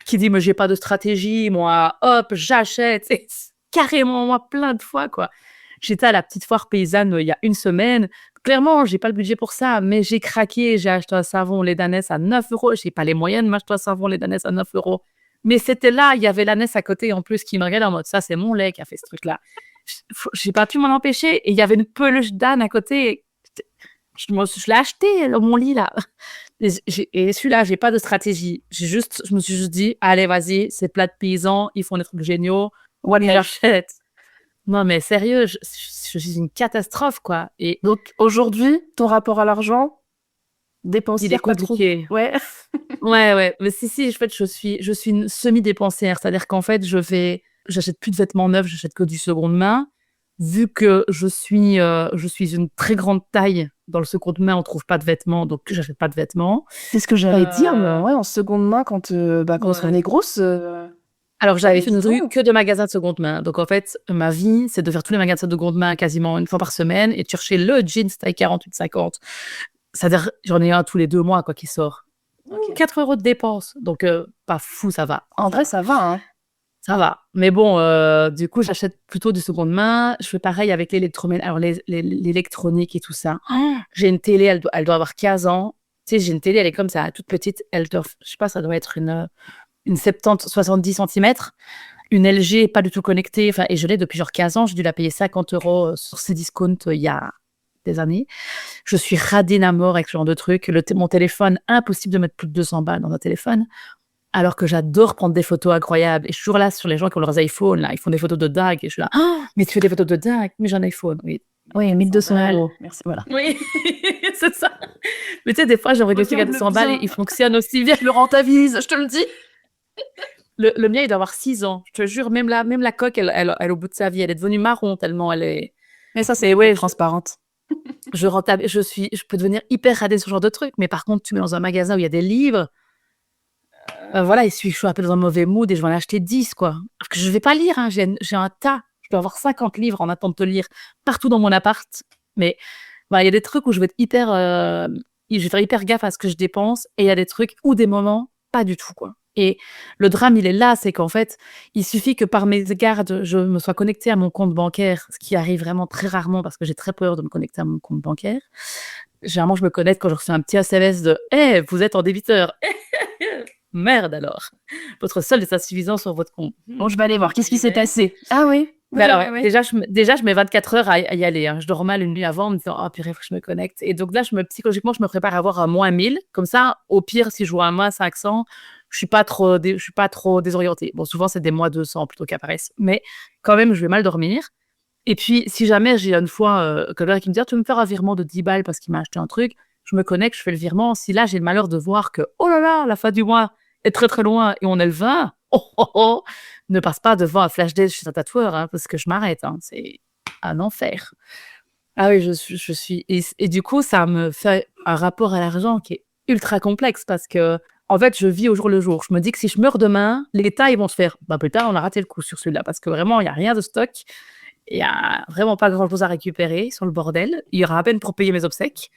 qui dit, mais j'ai pas de stratégie, moi, hop, j'achète. C'est carrément moi plein de fois, quoi. J'étais à la petite foire paysanne il y a une semaine. Clairement, j'ai pas le budget pour ça, mais j'ai craqué. J'ai acheté un savon lait d'ânesse à 9 €. J'ai pas les moyens de m'acheter un savon lait d'ânesse à 9 €. Mais c'était là, il y avait l'ânesse à côté en plus qui me regardait en mode ça, c'est mon lait qui a fait ce truc-là. J'ai pas pu m'en empêcher. Et il y avait une peluche d'âne à côté. Je l'ai acheté dans mon lit là. Et celui-là, j'ai pas de stratégie. Je me suis juste dit, allez, vas-y, c'est plat de paysans, ils font des trucs géniaux. What the- J'achète. Non, mais sérieux, je suis une catastrophe, quoi. Et Donc aujourd'hui, ton rapport à l'argent, il est dépensière, pas trop. compliqué. Ouais. Ouais. Mais si, en fait, je suis une semi-dépensière. C'est-à-dire qu'en fait, j'achète plus de vêtements neufs, j'achète que du seconde main. Vu que je suis une très grande taille, dans le seconde main, on trouve pas de vêtements, donc j'achète pas de vêtements. C'est ce que j'allais dire, mais ouais, en seconde main, quand Ouais. on est grosse, Alors, j'avais fait une dis rue donc. que de magasins de seconde main. Donc, en fait, ma vie, c'est de faire tous les magasins de seconde main quasiment une fois par semaine et de chercher le jeans taille 48-50. C'est-à-dire, j'en ai un tous les 2 mois, quoi, qui sort. Ok. 4 € de dépenses. Donc, pas fou, ça va. En vrai, ça va, hein. Ça va. Mais bon, du coup, j'achète plutôt du seconde main. Je fais pareil avec l'électroménager, alors l'électronique et tout ça. J'ai une télé, elle doit avoir 15 ans. Tu sais, j'ai une télé, elle est comme ça, toute petite. Je sais pas, ça doit être une 70-70 centimètres. Une LG pas du tout connectée. Enfin, et je l'ai depuis genre 15 ans. J'ai dû la payer 50 € sur Cdiscount il y a des années. Je suis radine à mort avec ce genre de truc. Mon téléphone, impossible de mettre plus de 200 balles dans un téléphone. Alors que j'adore prendre des photos incroyables. Et je suis toujours là sur les gens qui ont leurs iPhones, là. Ils font des photos de dingue. Et je suis là, oh, mais tu fais des photos de dingue. Mais j'ai un iPhone. Oui, Oui, 1200 balles. €. Merci, voilà. Oui, c'est ça. Mais tu sais, des fois, j'aimerais que le truc à 200 balles, il fonctionne aussi bien. Je le rentabilise, je te le dis. Le mien, il doit avoir 6 ans. Je te jure, même la coque, elle, au bout de sa vie, elle est devenue marron tellement elle est. Mais ça, c'est ouais, transparente. Je peux devenir hyper radée sur ce genre de truc. Mais par contre, tu mets dans un magasin où il y a des livres. Voilà, je suis un peu dans un mauvais mood et je vais en acheter 10, quoi. Parce que je vais pas lire, hein. J'ai un tas. Je peux avoir 50 livres en attente de lire partout dans mon appart. Mais voilà, il y a des trucs où je vais être je vais faire hyper gaffe à ce que je dépense. Et il y a des trucs ou des moments, pas du tout, quoi. Et le drame, il est là, c'est qu'en fait, il suffit que par mégarde, je me sois connectée à mon compte bancaire, ce qui arrive vraiment très rarement parce que j'ai très peur de me connecter à mon compte bancaire. Généralement, je me connecte quand je reçois un petit SMS de « Hey, vous êtes en débiteur !» Merde alors. Votre solde est insuffisant sur votre compte. Bon, je vais aller voir. Qu'est-ce qui s'est passé? Ah oui. Mais alors, déjà, je mets 24 heures à y aller. Hein. Je dors mal une nuit avant en me disant, oh purée, faut que je me connecte. Et donc là, psychologiquement, je me prépare à avoir un moins 1000. Comme ça, au pire, si je vois un moins 500, je suis pas trop désorientée. Bon, souvent, c'est des moins 200 plutôt qui apparaissent. Mais quand même, je vais mal dormir. Et puis, si jamais j'ai une fois quelqu'un qui me dit, tu veux me faire un virement de 10 balles parce qu'il m'a acheté un truc, je me connecte, je fais le virement. Si là, j'ai le malheur de voir que, oh là là, la fin du mois est très très loin et on est le 20, ne passe pas devant un flash day chez un tatoueur, hein, parce que je m'arrête. Hein, c'est un enfer. Ah oui, je suis. Et du coup, ça me fait un rapport à l'argent qui est ultra complexe parce que, en fait, je vis au jour le jour. Je me dis que si je meurs demain, les tas, ils vont se faire. Bah, plus tard, on a raté le coup sur celui-là parce que vraiment, il n'y a rien de stock. Il n'y a vraiment pas grand-chose à récupérer sur le bordel. Il y aura à peine pour payer mes obsèques.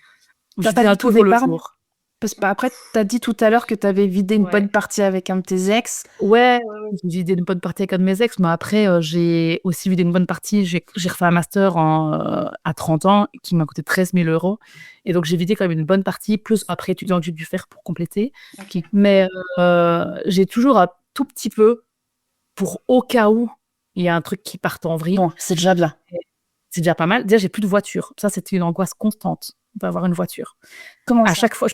T'as pas un du tout tout pour le d'épargne? jour. Parce que après, t'as dit tout à l'heure que t'avais vidé une bonne partie avec un de tes ex. Ouais, j'ai vidé une bonne partie avec un de mes ex, mais après, j'ai aussi vidé une bonne partie. J'ai refait un master à 30 ans qui m'a coûté 13 000 €. Et donc, j'ai vidé quand même une bonne partie, plus après étudiant que j'ai dû faire pour compléter. Ok. Mais j'ai toujours un tout petit peu pour au cas où il y a un truc qui parte en vrille. Bon, c'est déjà bien. C'est déjà pas mal. Déjà, j'ai plus de voiture. Ça, c'était une angoisse constante d'avoir une voiture. Comment À ça? chaque fois,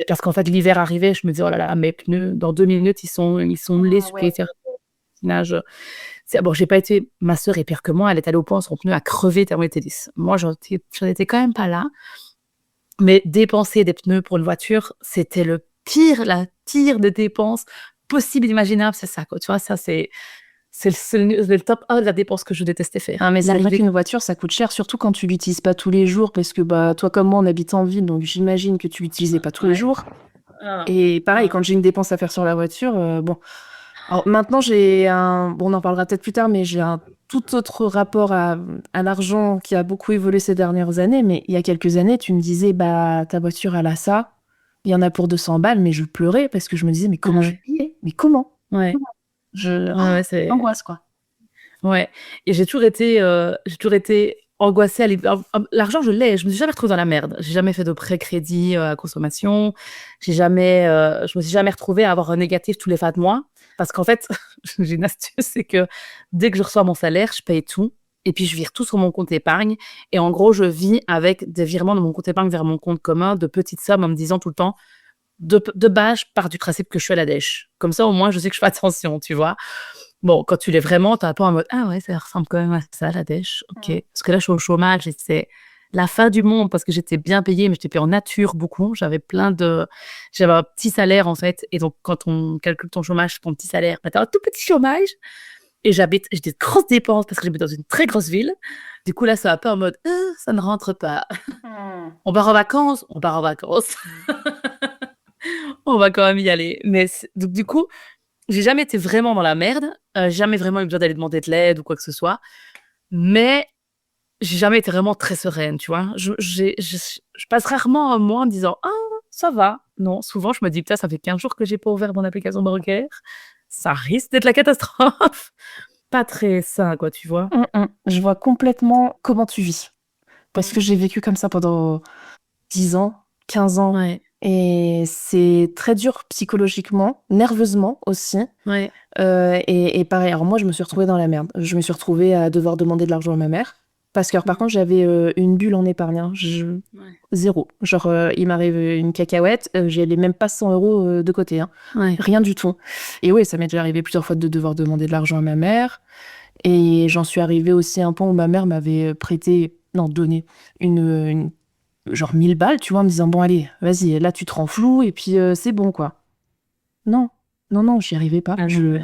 parce qu'en fait, l'hiver arrivait, je me disais, oh là là, mes pneus, dans 2 minutes, ils sont laids, propriétaires de patinage. Bon, j'ai pas été, ma sœur est pire que moi, elle est allée au point, son pneu a crevé tellement il était lisse. Moi, j'en étais quand même pas là. Mais dépenser des pneus pour une voiture, c'était la pire des dépenses possibles, imaginables, c'est ça, quoi. Tu vois, ça, c'est le top 1 de la dépense que je détestais faire. Ah, mais c'est vrai qu'une voiture, ça coûte cher, surtout quand tu l'utilises pas tous les jours, parce que bah toi comme moi, on habite en ville, donc j'imagine que tu l'utilisais pas tous les jours. Ah, Et pareil, ah. quand j'ai une dépense à faire sur la voiture, bon. Alors maintenant, bon, on en parlera peut-être plus tard, mais j'ai un tout autre rapport à l'argent qui a beaucoup évolué ces dernières années. Mais il y a quelques années, tu me disais, bah, ta voiture, elle a ça. Il y en a pour 200 balles, mais je pleurais parce que je me disais, mais comment je vais Ouais, payer? Mais comment? ouais, Comment Je, ouais, ouais, l'angoisse, quoi. ouais. Et j'ai toujours été angoissée l'argent, je l'ai. Je me suis jamais retrouvée dans la merde. J'ai jamais fait de prêt crédit à consommation. Je me suis jamais retrouvée à avoir un négatif tous les fins de mois. Parce qu'en fait, j'ai une astuce, c'est que dès que je reçois mon salaire, je paye tout. Et puis, je vire tout sur mon compte épargne. Et en gros, je vis avec des virements de mon compte épargne vers mon compte commun de petites sommes en me disant tout le temps, de base, je pars du principe que je suis à la dèche. Comme ça, au moins, je sais que je fais attention, tu vois. Bon, quand tu l'es vraiment, tu as pas en mode ah ouais, ça ressemble quand même à ça, la dèche. Ok. Parce que là, je suis au chômage et c'est la fin du monde parce que j'étais bien payée, mais j'étais payée en nature beaucoup. J'avais un petit salaire en fait. Et donc, quand on calcule ton chômage, ton petit salaire, bah, tu as un tout petit chômage. Et j'ai des grosses dépenses parce que j'habite dans une très grosse ville. Du coup, là, c'est un peu en mode ça ne rentre pas. On part en vacances, on part en vacances. On va quand même y aller. Donc, du coup, j'ai jamais été vraiment dans la merde, jamais vraiment eu besoin d'aller demander de l'aide ou quoi que ce soit, mais j'ai jamais été vraiment très sereine, tu vois? Je passe rarement un mois en me disant: «Ah, ça va». Non, souvent je me dis: «Putain, ça fait 15 jours que j'ai pas ouvert mon application bancaire, ça risque d'être la catastrophe». Pas très sain, quoi, tu vois? Je vois complètement comment tu vis. Parce que j'ai vécu comme ça pendant 10 ans, 15 ans. Ouais, Et c'est très dur psychologiquement, nerveusement aussi. ouais. Et pareil, alors moi, je me suis retrouvée dans la merde. Je me suis retrouvée à devoir demander de l'argent à ma mère. Parce que, par contre, j'avais une bulle en épargne. Hein. Ouais, Zéro. Genre, il m'arrive une cacahuète, j'avais même pas 100 euros de côté. Hein. ouais. Rien du tout. Et oui, ça m'est déjà arrivé plusieurs fois de devoir demander de l'argent à ma mère. Et j'en suis arrivée aussi à un point où ma mère m'avait donné une genre 1000 balles, tu vois, en me disant, bon, allez, vas-y, là, tu te rends flou, et puis c'est bon, quoi. Non, non, j'y arrivais pas. Ah non, ouais.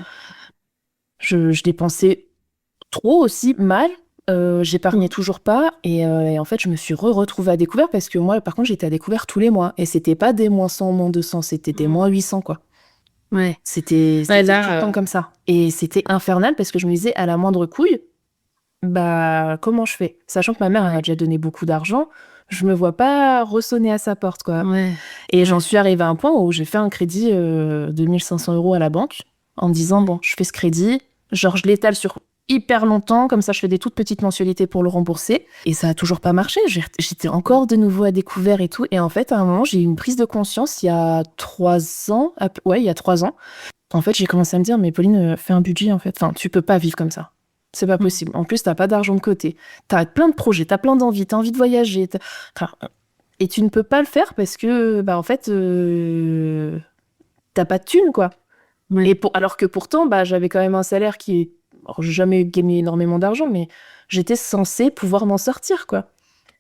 Je dépensais trop aussi mal. J'épargnais toujours pas et en fait je me suis retrouvée à découvert parce que moi par contre j'étais à découvert tous les mois et c'était pas des moins 100, moins 200, c'était des moins 800 quoi. Ouais. C'était Ouais, tout le là, temps comme ça et c'était infernal parce que je me disais à la moindre couille, bah comment je fais? Sachant que ma mère elle a déjà donné beaucoup d'argent, je me vois pas ressonner à sa porte quoi. ouais, Et j'en ouais. suis arrivée à un point où j'ai fait un crédit de 1500 euros à la banque en me disant, bon, je fais ce crédit, genre je l'étale sur hyper longtemps, comme ça je fais des toutes petites mensualités pour le rembourser. Et ça a toujours pas marché, j'étais encore de nouveau à découvert et tout. Et en fait, à un moment, j'ai eu une prise de conscience il y a 3 ans, ouais, il y a 3 ans. En fait, j'ai commencé à me dire, mais Pauline, fais un budget en fait. Enfin, tu peux pas vivre comme ça. C'est pas possible. En plus, t'as pas d'argent de côté. T'as plein de projets, t'as plein d'envies, t'as envie de voyager. Enfin, et tu ne peux pas le faire parce que, bah, en fait, t'as pas de thunes, quoi. Ouais. Alors que pourtant, bah, j'avais quand même un salaire qui est. Alors, j'ai jamais gagné énormément d'argent, mais j'étais censée pouvoir m'en sortir, quoi.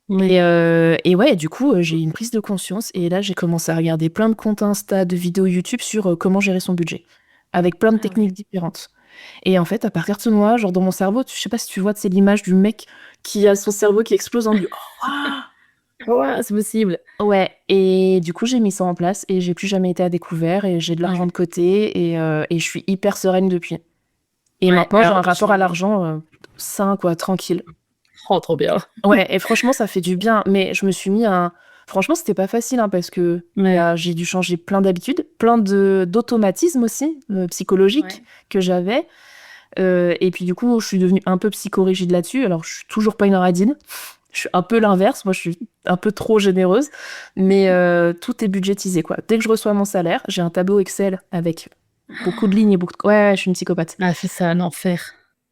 Ouais. Et ouais, du coup, j'ai eu une prise de conscience et là, j'ai commencé à regarder plein de comptes Insta, de vidéos YouTube sur comment gérer son budget, avec plein de Ah ouais. techniques différentes. Et en fait, à partir de ce moment, genre dans mon cerveau, je sais pas si tu vois, c'est l'image du mec qui a son cerveau qui explose en lui. Ouais, c'est possible. Ouais, et du coup, j'ai mis ça en place et j'ai plus jamais été à découvert et j'ai de l'argent Ouais. de côté et je suis hyper sereine depuis. Et Ouais. maintenant, j'ai Alors, un rapport à l'argent sain, quoi, tranquille. oh, trop bien. Ouais, et franchement, ça fait du bien. Mais je me suis mis un. Franchement, c'était pas facile hein, parce que Ouais. j'ai dû changer plein d'habitudes, plein d'automatismes aussi, psychologiques Ouais. que j'avais. Et puis du coup, je suis devenue un peu psychorigide là-dessus. Alors, je suis toujours pas une radine. Je suis un peu l'inverse. Moi, je suis un peu trop généreuse. Mais tout est budgétisé, quoi. Dès que je reçois mon salaire, j'ai un tableau Excel avec beaucoup de lignes et beaucoup de... Ouais, je suis une psychopathe. Ah, c'est ça, un enfer.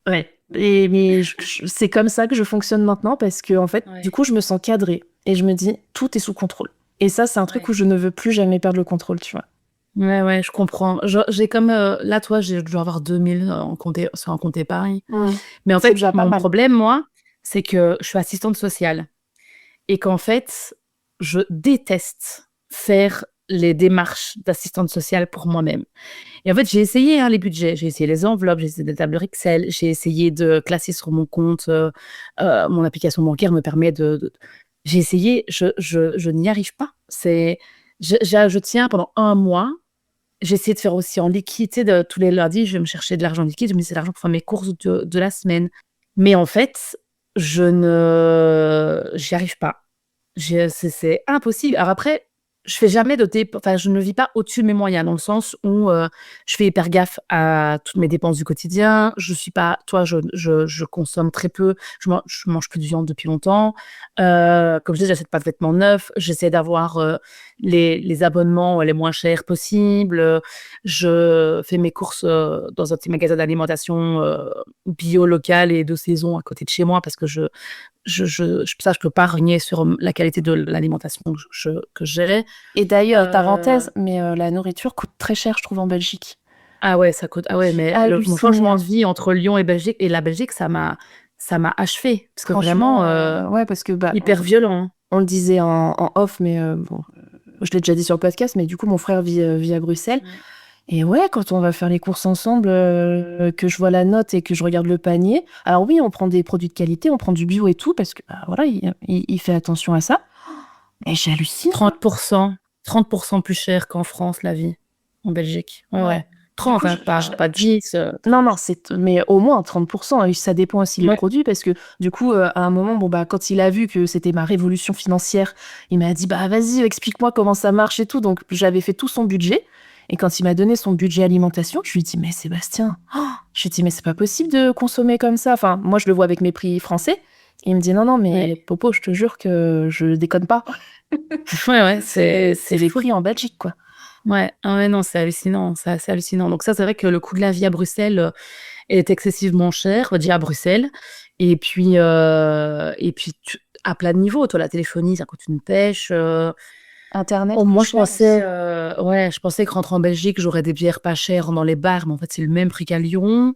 Ouais. Mais c'est comme ça que je fonctionne maintenant parce que, en fait, du Ouais. coup, je me sens cadrée. Et je me dis, tout est sous contrôle. Et ça, c'est un truc Ouais. où je ne veux plus jamais perdre le contrôle, tu vois. Ouais, ouais, je comprends. J'ai comme là, toi, j'ai dû avoir 2000 sur un compte épargne. Mais en C'est fait, déjà pas mon mal. problème, moi, c'est que je suis assistante sociale et qu'en fait, je déteste faire les démarches d'assistante sociale pour moi-même. Et en fait, j'ai essayé hein, les budgets, j'ai essayé les enveloppes, j'ai essayé des tableurs Excel, j'ai essayé de classer sur mon compte, mon application bancaire me permet j'ai essayé, je n'y arrive pas. Je tiens pendant 1 mois. J'ai essayé de faire aussi en liquide, tu sais, tous les lundis, je vais me chercher de l'argent liquide. Je me dis: «C'est l'argent pour faire mes courses de la semaine». Mais en fait, j'y arrive pas. C'est impossible. Alors après, je fais jamais enfin, je ne vis pas au-dessus de mes moyens dans le sens où, je fais hyper gaffe à toutes mes dépenses du quotidien. Je suis pas toi, je consomme très peu. Je mange plus de viande depuis longtemps. Comme je disais, j'achète pas de vêtements neufs. J'essaie d'avoir, les abonnements les moins chers possibles. Je fais mes courses, dans un petit magasin d'alimentation, bio, local et de saison à côté de chez moi parce que je peux pas renier sur, la qualité de l'alimentation que j'ai. Et d'ailleurs, Heu, parenthèse, mais la nourriture coûte très cher, je trouve, en Belgique. ah ouais, ça coûte ah ouais, mais mon changement Hallucinant. de vie entre Lyon et la Belgique, ça m'a achevée parce que Franchement, vraiment, ouais, parce que bah, hyper violent, hein. on le disait en off, mais bon, je l'ai déjà dit sur le podcast, mais du coup, mon frère vit à Bruxelles. Mmh. Et ouais, quand on va faire les courses ensemble, que je vois la note et que je regarde le panier, alors oui, on prend des produits de qualité, on prend du bio et tout, parce que bah, voilà, il fait attention à ça. Et j'hallucine. 30 plus cher qu'en France, la vie, en Belgique. Ouais, Ouais. ouais. Du 30, coup, hein, pas 10, non, non, mais au moins 30%. Et ça dépend aussi les ouais. produits, parce que du coup, à un moment, bon, bah, quand il a vu que c'était ma révolution financière, il m'a dit, bah, vas-y, explique-moi comment ça marche et tout. Donc, j'avais fait tout son budget. Et quand il m'a donné son budget alimentation, je lui ai dit, mais Sébastien, je lui ai dit, mais c'est pas possible de consommer comme ça. Enfin, moi, je le vois avec mes prix français. Et il me dit, non, non, mais Ouais. Popo, je te jure que je déconne pas. Ouais, ouais, c'est C'est les fou. prix en Belgique, quoi. Ouais, ah ouais, non, c'est hallucinant, c'est assez hallucinant. Donc ça, c'est vrai que le coût de la vie à Bruxelles, est excessivement cher, déjà à Bruxelles et puis tu à plein de niveaux. Toi, la téléphonie, ça coûte une pêche, Internet oh coûte moi je cher pensais, aussi. ouais, je pensais que rentrer en Belgique, j'aurais des bières pas chères dans les bars, mais en fait, c'est le même prix qu'à Lyon.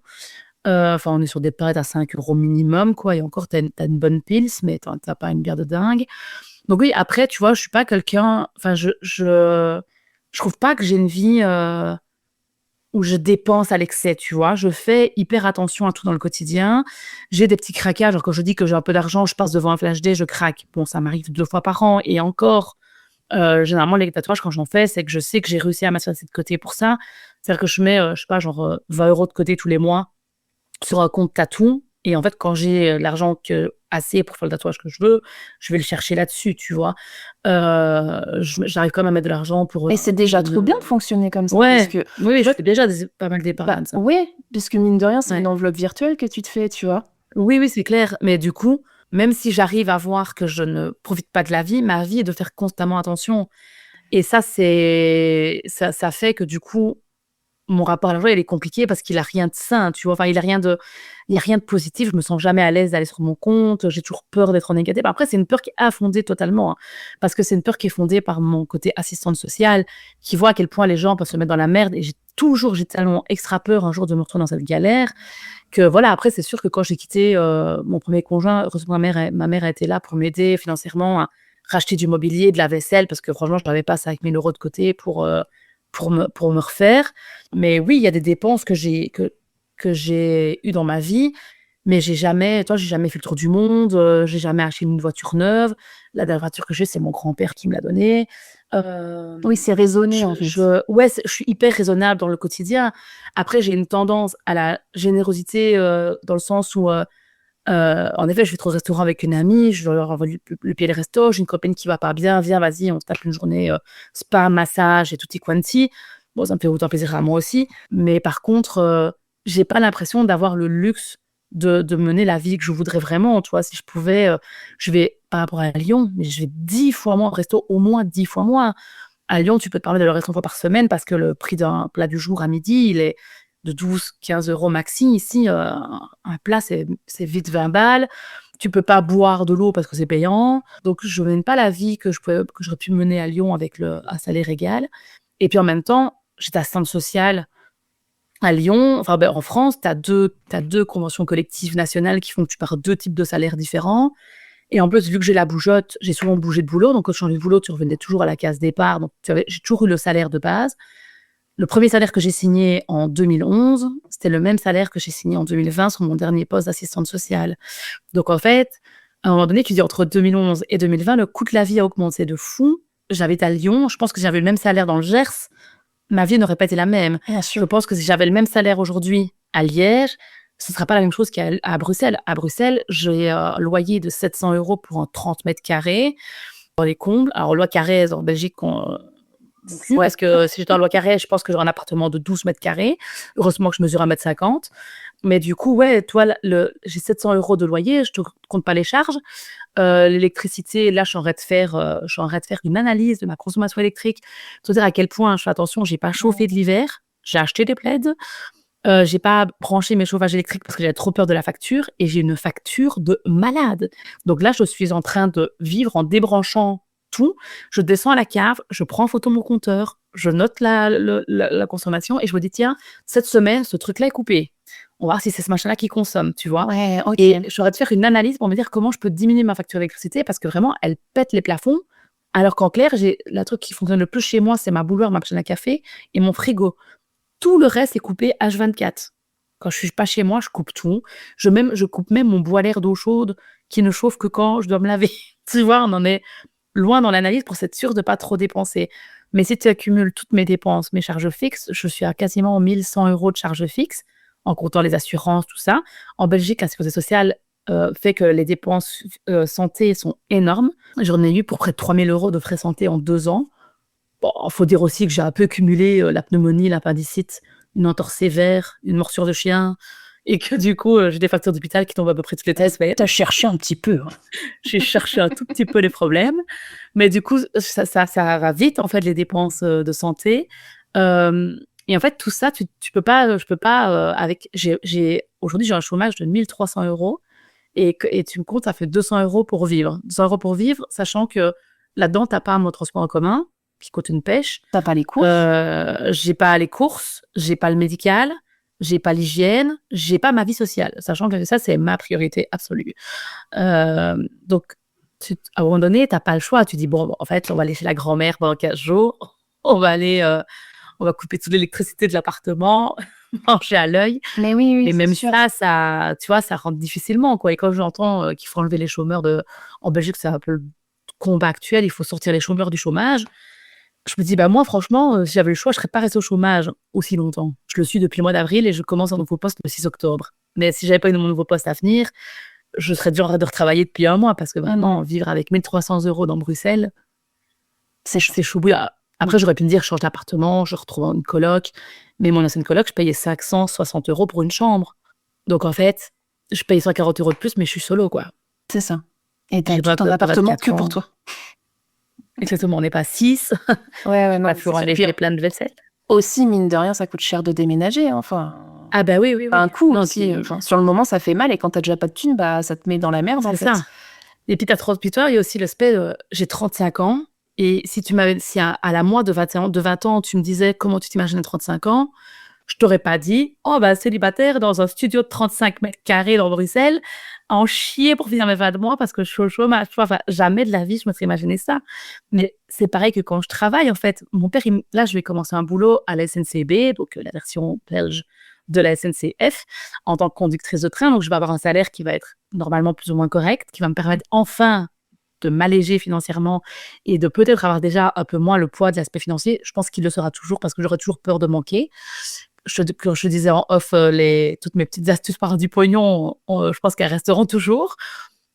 Enfin, on est sur des palettes à 5 € minimum, quoi et encore, tu as une bonne pils, mais tu as pas une bière de dingue. Donc oui, après, tu vois, je suis pas quelqu'un enfin, je trouve pas que j'ai une vie, où je dépense à l'excès, tu vois? Je fais hyper attention à tout dans le quotidien. J'ai des petits craquages, genre quand je dis que j'ai un peu d'argent, je passe devant un flash day, je craque. Bon, ça m'arrive 2 fois par an et encore, généralement les tatouages quand j'en fais, c'est que je sais que j'ai réussi à mettre assez de côté pour ça. C'est-à-dire que je mets, je sais pas, genre, 20 € de côté tous les mois sur un compte tatou et en fait, quand j'ai, l'argent assez pour faire le tatouage que je veux, je vais le chercher là-dessus, tu vois? J'arrive quand même à mettre de l'argent Et c'est déjà pour trop bien de ne fonctionner comme ça, parce ouais, que, oui, oui, tu je vois, fais déjà pas mal bah, d'épargne, ça. ouais, parce que mine de rien, c'est une Ouais. enveloppe virtuelle que tu te fais, tu vois? Oui, oui, c'est clair, mais du coup, même si j'arrive à voir que je ne profite pas de la vie, ma vie est de faire constamment attention et ça fait que du coup, mon rapport à l'argent, il est compliqué parce qu'il a rien de sain, tu vois? Enfin, il y a rien de positif, je me sens jamais à l'aise d'aller sur mon compte, j'ai toujours peur d'être en négatif. Après, c'est une peur qui est infondée totalement, hein, parce que c'est une peur qui est fondée par mon côté assistante sociale, qui voit à quel point les gens peuvent se mettre dans la merde et j'ai tellement extra peur un jour de me retrouver dans cette galère que voilà. Après, c'est sûr que quand j'ai quitté, mon premier conjoint, heureusement ma mère a été là pour m'aider financièrement à racheter du mobilier, de la vaisselle parce que franchement, je n'avais pas 5 000 € de côté pour me refaire. Mais oui, il y a des dépenses que j'ai eues dans ma vie, mais j'ai jamais fait le tour du monde, j'ai jamais acheté une voiture neuve. La dernière voiture que j'ai, c'est mon grand-père qui me l'a donnée. Hem, Oui, c'est raisonné, je en fait. je ouais, je suis hyper raisonnable dans le quotidien. Après, j'ai une tendance à la générosité, dans le sens où, en effet, je vais trop au restaurant avec une amie, je leur envoie le pied le resto. J'ai une copine qui va pas bien, viens, vas-y, on se tape une journée, spa, massage et tutti quanti. Bon, ça me fait autant plaisir à moi aussi, mais par contre, j'ai pas l'impression d'avoir le luxe de mener la vie que je voudrais vraiment, tu vois? Si je pouvais, je vais par rapport à Lyon, mais je vais 10 fois moins au resto, au moins 10 fois moins. À Lyon, tu peux te permettre d'aller au resto une fois par semaine parce que le prix d'un plat du jour à midi, il est de 12-15 € maxi. Ici, un plat, c'est vite 20 balles. Tu peux pas boire de l'eau parce que c'est payant. Donc je mène pas la vie que j'aurais pu mener à Lyon avec un salaire égal. Et puis en même temps, j'étais assistante sociale à Lyon. Enfin, en France, tu as deux conventions collectives nationales qui font que tu pars 2 types de salaires différents. Et en plus, vu que j'ai la bougeotte, j'ai souvent bougé de boulot. Donc quand tu changeais de boulot, tu revenais toujours à la case départ. Donc j'ai toujours eu le salaire de base. Le premier salaire que j'ai signé en 2011, c'était le même salaire que j'ai signé en 2020 sur mon dernier poste d'assistante sociale. Donc en fait, à un moment donné, tu dis entre 2011 et 2020, le coût de la vie a augmenté de fou j'habite à Lyon, je pense que si j'avais le même salaire dans le Gers, ma vie n'aurait pas été la même. Bien Je pense que si j'avais le même salaire aujourd'hui à Liège, ce ne serait pas la même chose qu'à Bruxelles. À Bruxelles, j'ai un loyer de 700 € pour un 30 mètres carrés dans les combles. Alors, loi Carrez, en Belgique, non plus, Ouais. parce que si j'étais en loi Carrez, je pense que j'aurais un appartement de 12 mètres carrés. Heureusement que je mesure 1,50 m. Mais du coup, ouais, toi, j'ai 700 € de loyer, je ne te compte pas les charges. L'électricité, là, je suis en train de faire une analyse de ma consommation électrique, pour te dire à quel point je fais attention, j'ai pas chauffé de l'hiver, j'ai acheté des plaids, j'ai pas branché mes chauffages électriques parce que j'avais trop peur de la facture et j'ai une facture de malade. Donc là, je suis en train de vivre en débranchant tout. Je descends à la cave, je prends en photo mon compteur, je note la consommation et je me dis, tiens, cette semaine, ce truc-là est coupé. On va voir si c'est ce machin-là qui consomme, tu vois. Ouais, ok. Et j'aurais de faire une analyse pour me dire comment je peux diminuer ma facture d'électricité parce que vraiment, elle pète les plafonds. Alors qu'en clair, le truc qui fonctionne le plus chez moi, c'est ma bouilloire, ma machine à café et mon frigo. Tout le reste est coupé H24. Quand je suis pas chez moi, je coupe tout. Je coupe même mon boiler d'eau chaude qui ne chauffe que quand je dois me laver. Tu vois, on en est loin dans l'analyse pour être sûr de pas trop dépenser. Mais si tu accumules toutes mes dépenses, mes charges fixes, je suis à quasiment 1 100 € de charges fixes, en comptant les assurances, tout ça. En Belgique, la sécurité sociale fait que les dépenses santé sont énormes. J'en ai eu pour près de 3 000 € de frais santé en 2 ans. Bon, faut dire aussi que j'ai un peu cumulé la pneumonie, l'appendicite, une entorse sévère, une morsure de chien, et que du coup, j'ai des factures d'hôpital qui tombent à peu près toutes les 3 semaines. T'as cherché un petit peu. J'ai cherché un tout petit peu les problèmes, mais du coup, ça va vite, en fait, les dépenses de santé. Et en fait, tout ça, tu peux pas, je peux pas, aujourd'hui, j'ai un chômage de 1 300 € et tu me comptes, ça fait 200 € pour vivre. 200 € pour vivre, sachant que là-dedans, t'as pas un mode de transport en commun qui coûte une pêche. T'as pas les courses. J'ai pas les courses, j'ai pas le médical, j'ai pas l'hygiène, j'ai pas ma vie sociale, sachant que ça, c'est ma priorité absolue. Donc, à un moment donné, t'as pas le choix. Tu dis, bon, en fait, on va aller chez la grand-mère pendant 15 jours, on va couper toute l'électricité de l'appartement, manger à l'œil. Mais oui, Et c'est même sûr. ça, tu vois, ça rentre difficilement, quoi. Et quand j'entends qu'il faut enlever les chômeurs en Belgique, c'est un peu le combat actuel, il faut sortir les chômeurs du chômage. Je me dis, bah moi, franchement, si j'avais le choix, je serais pas restée au chômage aussi longtemps. Je le suis depuis le mois d'avril et je commence un nouveau poste le 6 octobre. Mais si j'avais pas eu mon nouveau poste à venir, je serais déjà en train de retravailler depuis un mois parce que maintenant, vivre avec 1 300 € dans Bruxelles, C'est chaud. c'est chou. Après, j'aurais pu me dire, je change d'appartement, je retrouve une coloc. Mais mon ancienne coloc, je payais 560 € pour une chambre. Donc en fait, je paye 140 € de plus, mais je suis solo, quoi. C'est ça. Et t'as J'ai tout un appartement 24 que pour ans. toi. Exactement, on n'est pas 6. Ouais, non. Il faut aller faire plein de vaisselle. Aussi, mine de rien, ça coûte cher de déménager. Enfin, Ah bah oui, oui, oui. un coût Non, aussi. Enfin, sur le moment, ça fait mal et quand t'as déjà pas de thunes, bah, ça te met dans la merde, en c'est fait. ça. Et puis, puis toi, il y a aussi l'aspect, j'ai 35 ans. Et si à la moi de 20 ans, tu me disais comment tu t'imagines à 35 ans, je t'aurais pas dit, oh, bah, célibataire dans un studio de 35 mètres carrés dans Bruxelles, en chier pour finir mes 20 mois parce que je suis au chômage. Enfin, jamais de la vie, je me serais imaginé ça. Mais c'est pareil que quand je travaille, en fait. Mon père, là, je vais commencer un boulot à la SNCB, donc la version belge de la SNCF, en tant que conductrice de train. Donc, je vais avoir un salaire qui va être normalement plus ou moins correct, qui va me permettre enfin de m'alléger financièrement et de peut-être avoir déjà un peu moins le poids de l'aspect financier. Je pense qu'il le sera toujours parce que j'aurai toujours peur de manquer. Quand je te disais en off, toutes mes petites astuces par du pognon, je pense qu'elles resteront toujours.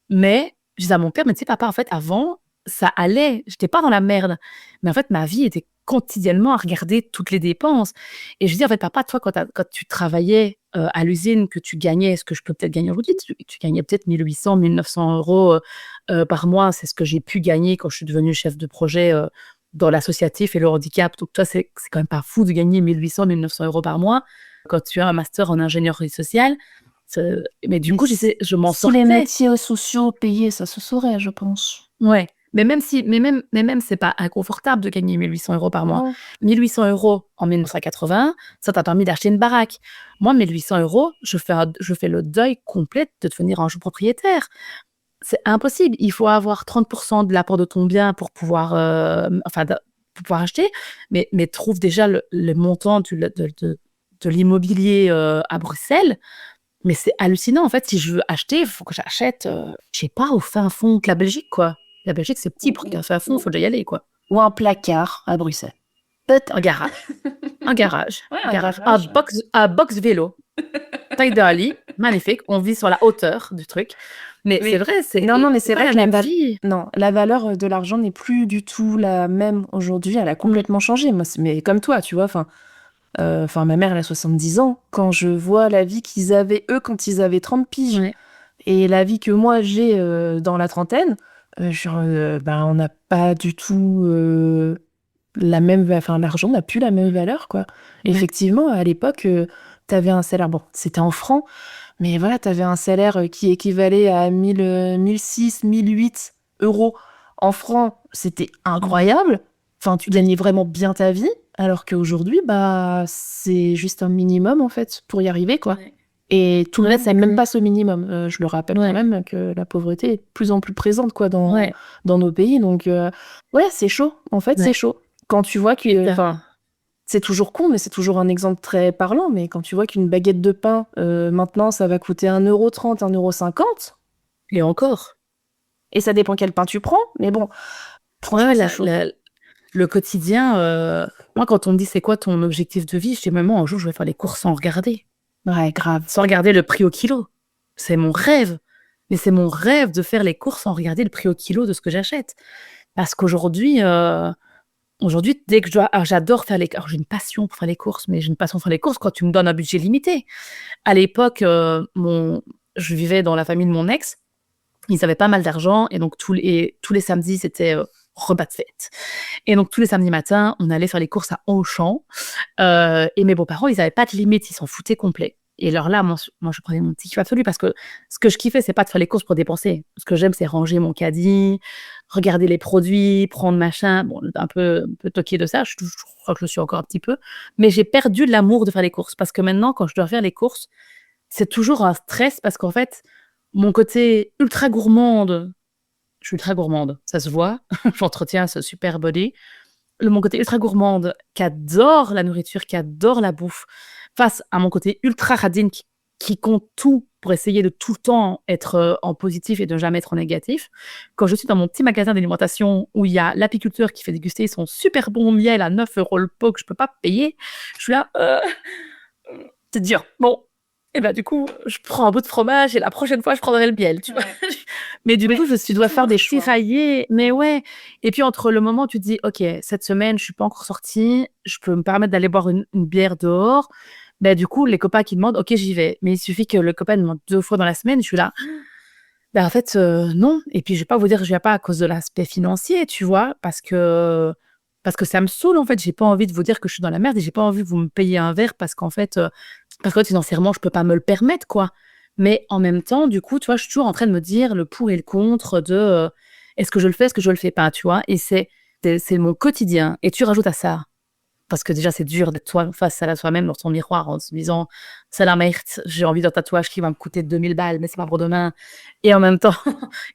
Mais je disais à mon père, mais tu sais, papa, en fait, avant, ça allait. J'étais pas dans la merde. Mais en fait, ma vie était quotidiennement à regarder toutes les dépenses. Et je dis, en fait, papa, toi, quand tu travaillais à l'usine, que tu gagnais ce que je peux peut-être gagner aujourd'hui, tu gagnais peut-être 1 800, 1 900 € par mois. C'est ce que j'ai pu gagner quand je suis devenue chef de projet dans l'associatif et le handicap. Donc, toi, c'est quand même pas fou de gagner 1 800, 1 900 € par mois quand tu as un master en ingénierie sociale. Mais du coup, je m'en sortais. Si les métiers sociaux payés, ça se saurait, je pense. Ouais. Mais même, c'est pas inconfortable de gagner 1 800 € par mois. 1 800 € en 1980, ça t'a permis d'acheter une baraque. Moi, 1 800 €, je fais le deuil complet de devenir un jour propriétaire. C'est impossible. Il faut avoir 30% de l'apport de ton bien pour pouvoir, pour pouvoir acheter. Mais trouve déjà le montant de l'immobilier à Bruxelles. Mais c'est hallucinant. En fait, si je veux acheter, il faut que j'achète, je sais pas, au fin fond de la Belgique, quoi. La Belgique, c'est petit pour qu'un fin fond, il faut déjà y aller, quoi. ou un placard à Bruxelles? Un garage. Un garage. Ouais, Un un garage. garage. Un box vélo. Taille d'un lit. Magnifique. On vit sur la hauteur du truc. Mais c'est Mais vrai, non, mais c'est c'est pas vrai la que même vie. la valeur de l'argent n'est plus du tout la même aujourd'hui. Elle a complètement changé. Moi, mais comme toi, tu vois, ma mère, elle a 70 ans. Quand je vois la vie qu'ils avaient, eux, quand ils avaient 30 piges, Ouais. et la vie que moi, j'ai dans la trentaine, on n'a pas du tout l'argent n'a plus la même valeur, quoi. Ouais. Effectivement, à l'époque, t'avais un salaire, bon, c'était en francs, mais voilà, t'avais un salaire qui équivalait à 1006, 1008 € en francs. C'était incroyable. Enfin, tu gagnais vraiment bien ta vie, alors qu'aujourd'hui, bah, c'est juste un minimum, en fait, pour y arriver, quoi. Ouais. Et tout le Ouais, reste, c'est même pas ce minimum. Je le rappelle Ouais. quand même que la pauvreté est de plus en plus présente, quoi, Ouais. dans nos pays. Donc, ouais, c'est chaud. En fait, Ouais. c'est chaud. Quand tu vois que, Putain. c'est toujours con, mais c'est toujours un exemple très parlant. Mais quand tu vois qu'une baguette de pain, maintenant, ça va coûter 1,30 €, 1,50 €, Et encore. et ça dépend quel pain tu prends. Mais bon, franchement, Ouais, c'est chaud. le quotidien, moi, quand on me dit c'est quoi ton objectif de vie, je dis maman, un jour, je vais faire les courses sans regarder. Ouais, grave. Sans regarder le prix au kilo. C'est mon rêve. Mais c'est mon rêve de faire les courses sans regarder le prix au kilo de ce que j'achète. Parce qu'aujourd'hui, dès que je dois. Alors, j'adore faire les. Alors, j'ai une passion pour faire les courses, mais j'ai une passion pour faire les courses quand tu me donnes un budget limité. À l'époque, je vivais dans la famille de mon ex. Ils avaient pas mal d'argent et donc tous les samedis, c'était repas de fête. Et donc, tous les samedis matins, on allait faire les courses à Auchan. Et mes beaux-parents, ils n'avaient pas de limite, ils s'en foutaient complet. Et alors là, moi, je prenais mon petit kiff absolu parce que ce que je kiffais, c'est pas de faire les courses pour dépenser. Ce que j'aime, c'est ranger mon caddie, regarder les produits, prendre machin. Bon, un peu toquée de ça, je crois que je le suis encore un petit peu. Mais j'ai perdu l'amour de faire les courses parce que maintenant, quand je dois faire les courses, c'est toujours un stress parce qu'en fait, mon côté ultra gourmande, je suis ultra gourmande, ça se voit, j'entretiens ce super body. Mon côté ultra gourmande, qui adore la nourriture, qui adore la bouffe, face à mon côté ultra radine qui compte tout pour essayer de tout le temps être en positif et de jamais être en négatif. Quand je suis dans mon petit magasin d'alimentation où il y a l'apiculteur qui fait déguster son super bon miel à 9 € le pot que je peux pas payer, je suis là, c'est dur. Bon, et ben du coup, je prends un bout de fromage et la prochaine fois, je prendrai le miel, tu vois. Mais du coup, tu dois faire des tiraillés. Mais ouais. Et puis, entre le moment où tu te dis, OK, cette semaine, je suis pas encore sortie, je peux me permettre d'aller boire une bière dehors. Ben, du coup, les copains qui demandent, OK, j'y vais. Mais il suffit que le copain demande 2 fois dans la semaine, je suis là. Ben, en fait, non. Et puis, je vais pas vous dire que je viens pas à cause de l'aspect financier, tu vois, parce que ça me saoule, en fait. J'ai pas envie de vous dire que je suis dans la merde et j'ai pas envie que vous me payiez un verre parce qu'en fait, financièrement, je peux pas me le permettre, quoi. Mais en même temps, du coup, tu vois, je suis toujours en train de me dire le pour et le contre de est-ce que je le fais, est-ce que je le fais pas, tu vois. Et c'est mon quotidien. Et tu rajoutes à ça, parce que déjà, c'est dur d'être face à soi-même dans son miroir en se disant c'est la merde, j'ai envie d'un tatouage qui va me coûter 2000 balles, mais c'est pas pour demain. Et en même temps,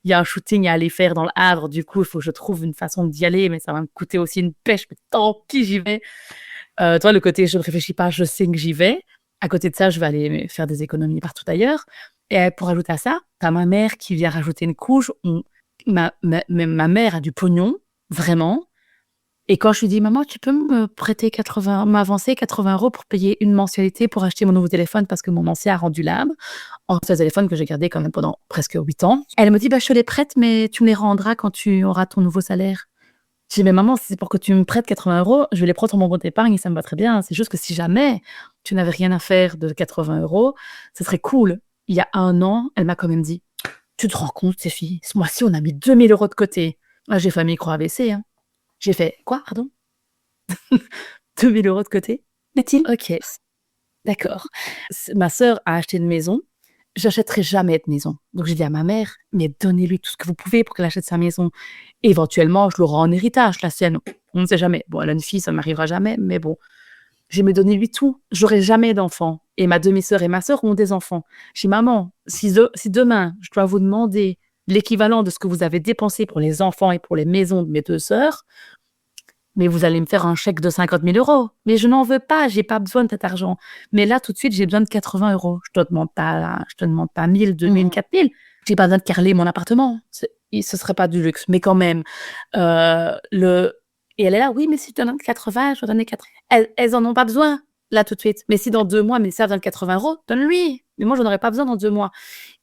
il y a un shooting à aller faire dans le Havre. Du coup, il faut que je trouve une façon d'y aller, mais ça va me coûter aussi une pêche. Mais tant pis, j'y vais. Toi, le côté je ne réfléchis pas, je sais que j'y vais. À côté de ça, je vais aller faire des économies partout ailleurs. Et pour ajouter à ça, tu as ma mère qui vient rajouter une couche. Ma mère a du pognon, vraiment. Et quand je lui dis, maman, tu peux m'avancer 80 € pour payer une mensualité pour acheter mon nouveau téléphone parce que mon ancien a rendu l'âme, un téléphone que j'ai gardé quand même pendant presque 8 ans. Elle me dit, bah, je te les prête, mais tu me les rendras quand tu auras ton nouveau salaire. Je dis, mais maman, si c'est pour que tu me prêtes 80 €, je vais les prendre sur mon compte d'épargne et ça me va très bien. C'est juste que si jamais tu n'avais rien à faire de 80 €, ce serait cool. Il y a 1 an, elle m'a quand même dit, tu te rends compte, Stéphie, ce mois-ci, on a mis 2000 € de côté. Ah, j'ai fait un micro-AVC, hein. J'ai fait, quoi, pardon? 2000 € de côté? Mathilde? Ok, d'accord. Ma sœur a acheté une maison. J'achèterai jamais de maison. Donc, j'ai dit à ma mère, mais donnez-lui tout ce que vous pouvez pour qu'elle achète sa maison. Éventuellement, je l'aurai en héritage, la sienne. On ne sait jamais. Bon, elle a une fille, ça ne m'arrivera jamais, mais bon. J'ai me donné lui tout. J'aurai jamais d'enfants. Et ma demi-sœur et ma sœur ont des enfants. J'ai dit, maman, si demain, je dois vous demander l'équivalent de ce que vous avez dépensé pour les enfants et pour les maisons de mes 2 sœurs, mais vous allez me faire un chèque de 50 000 €. Mais je n'en veux pas, j'ai pas besoin de cet argent. Mais là, tout de suite, j'ai besoin de 80 €. Je te demande pas 1000, 2000, 4000. J'ai pas besoin de carreler mon appartement. Ce serait pas du luxe. Mais quand même, Et elle est là, oui, mais si je te donne 80, je vais donner 80. Elles en ont pas besoin, là, tout de suite. Mais si dans 2 mois, mais ça donne 80 €, donne-lui. Mais moi, j'en aurais pas besoin dans 2 mois.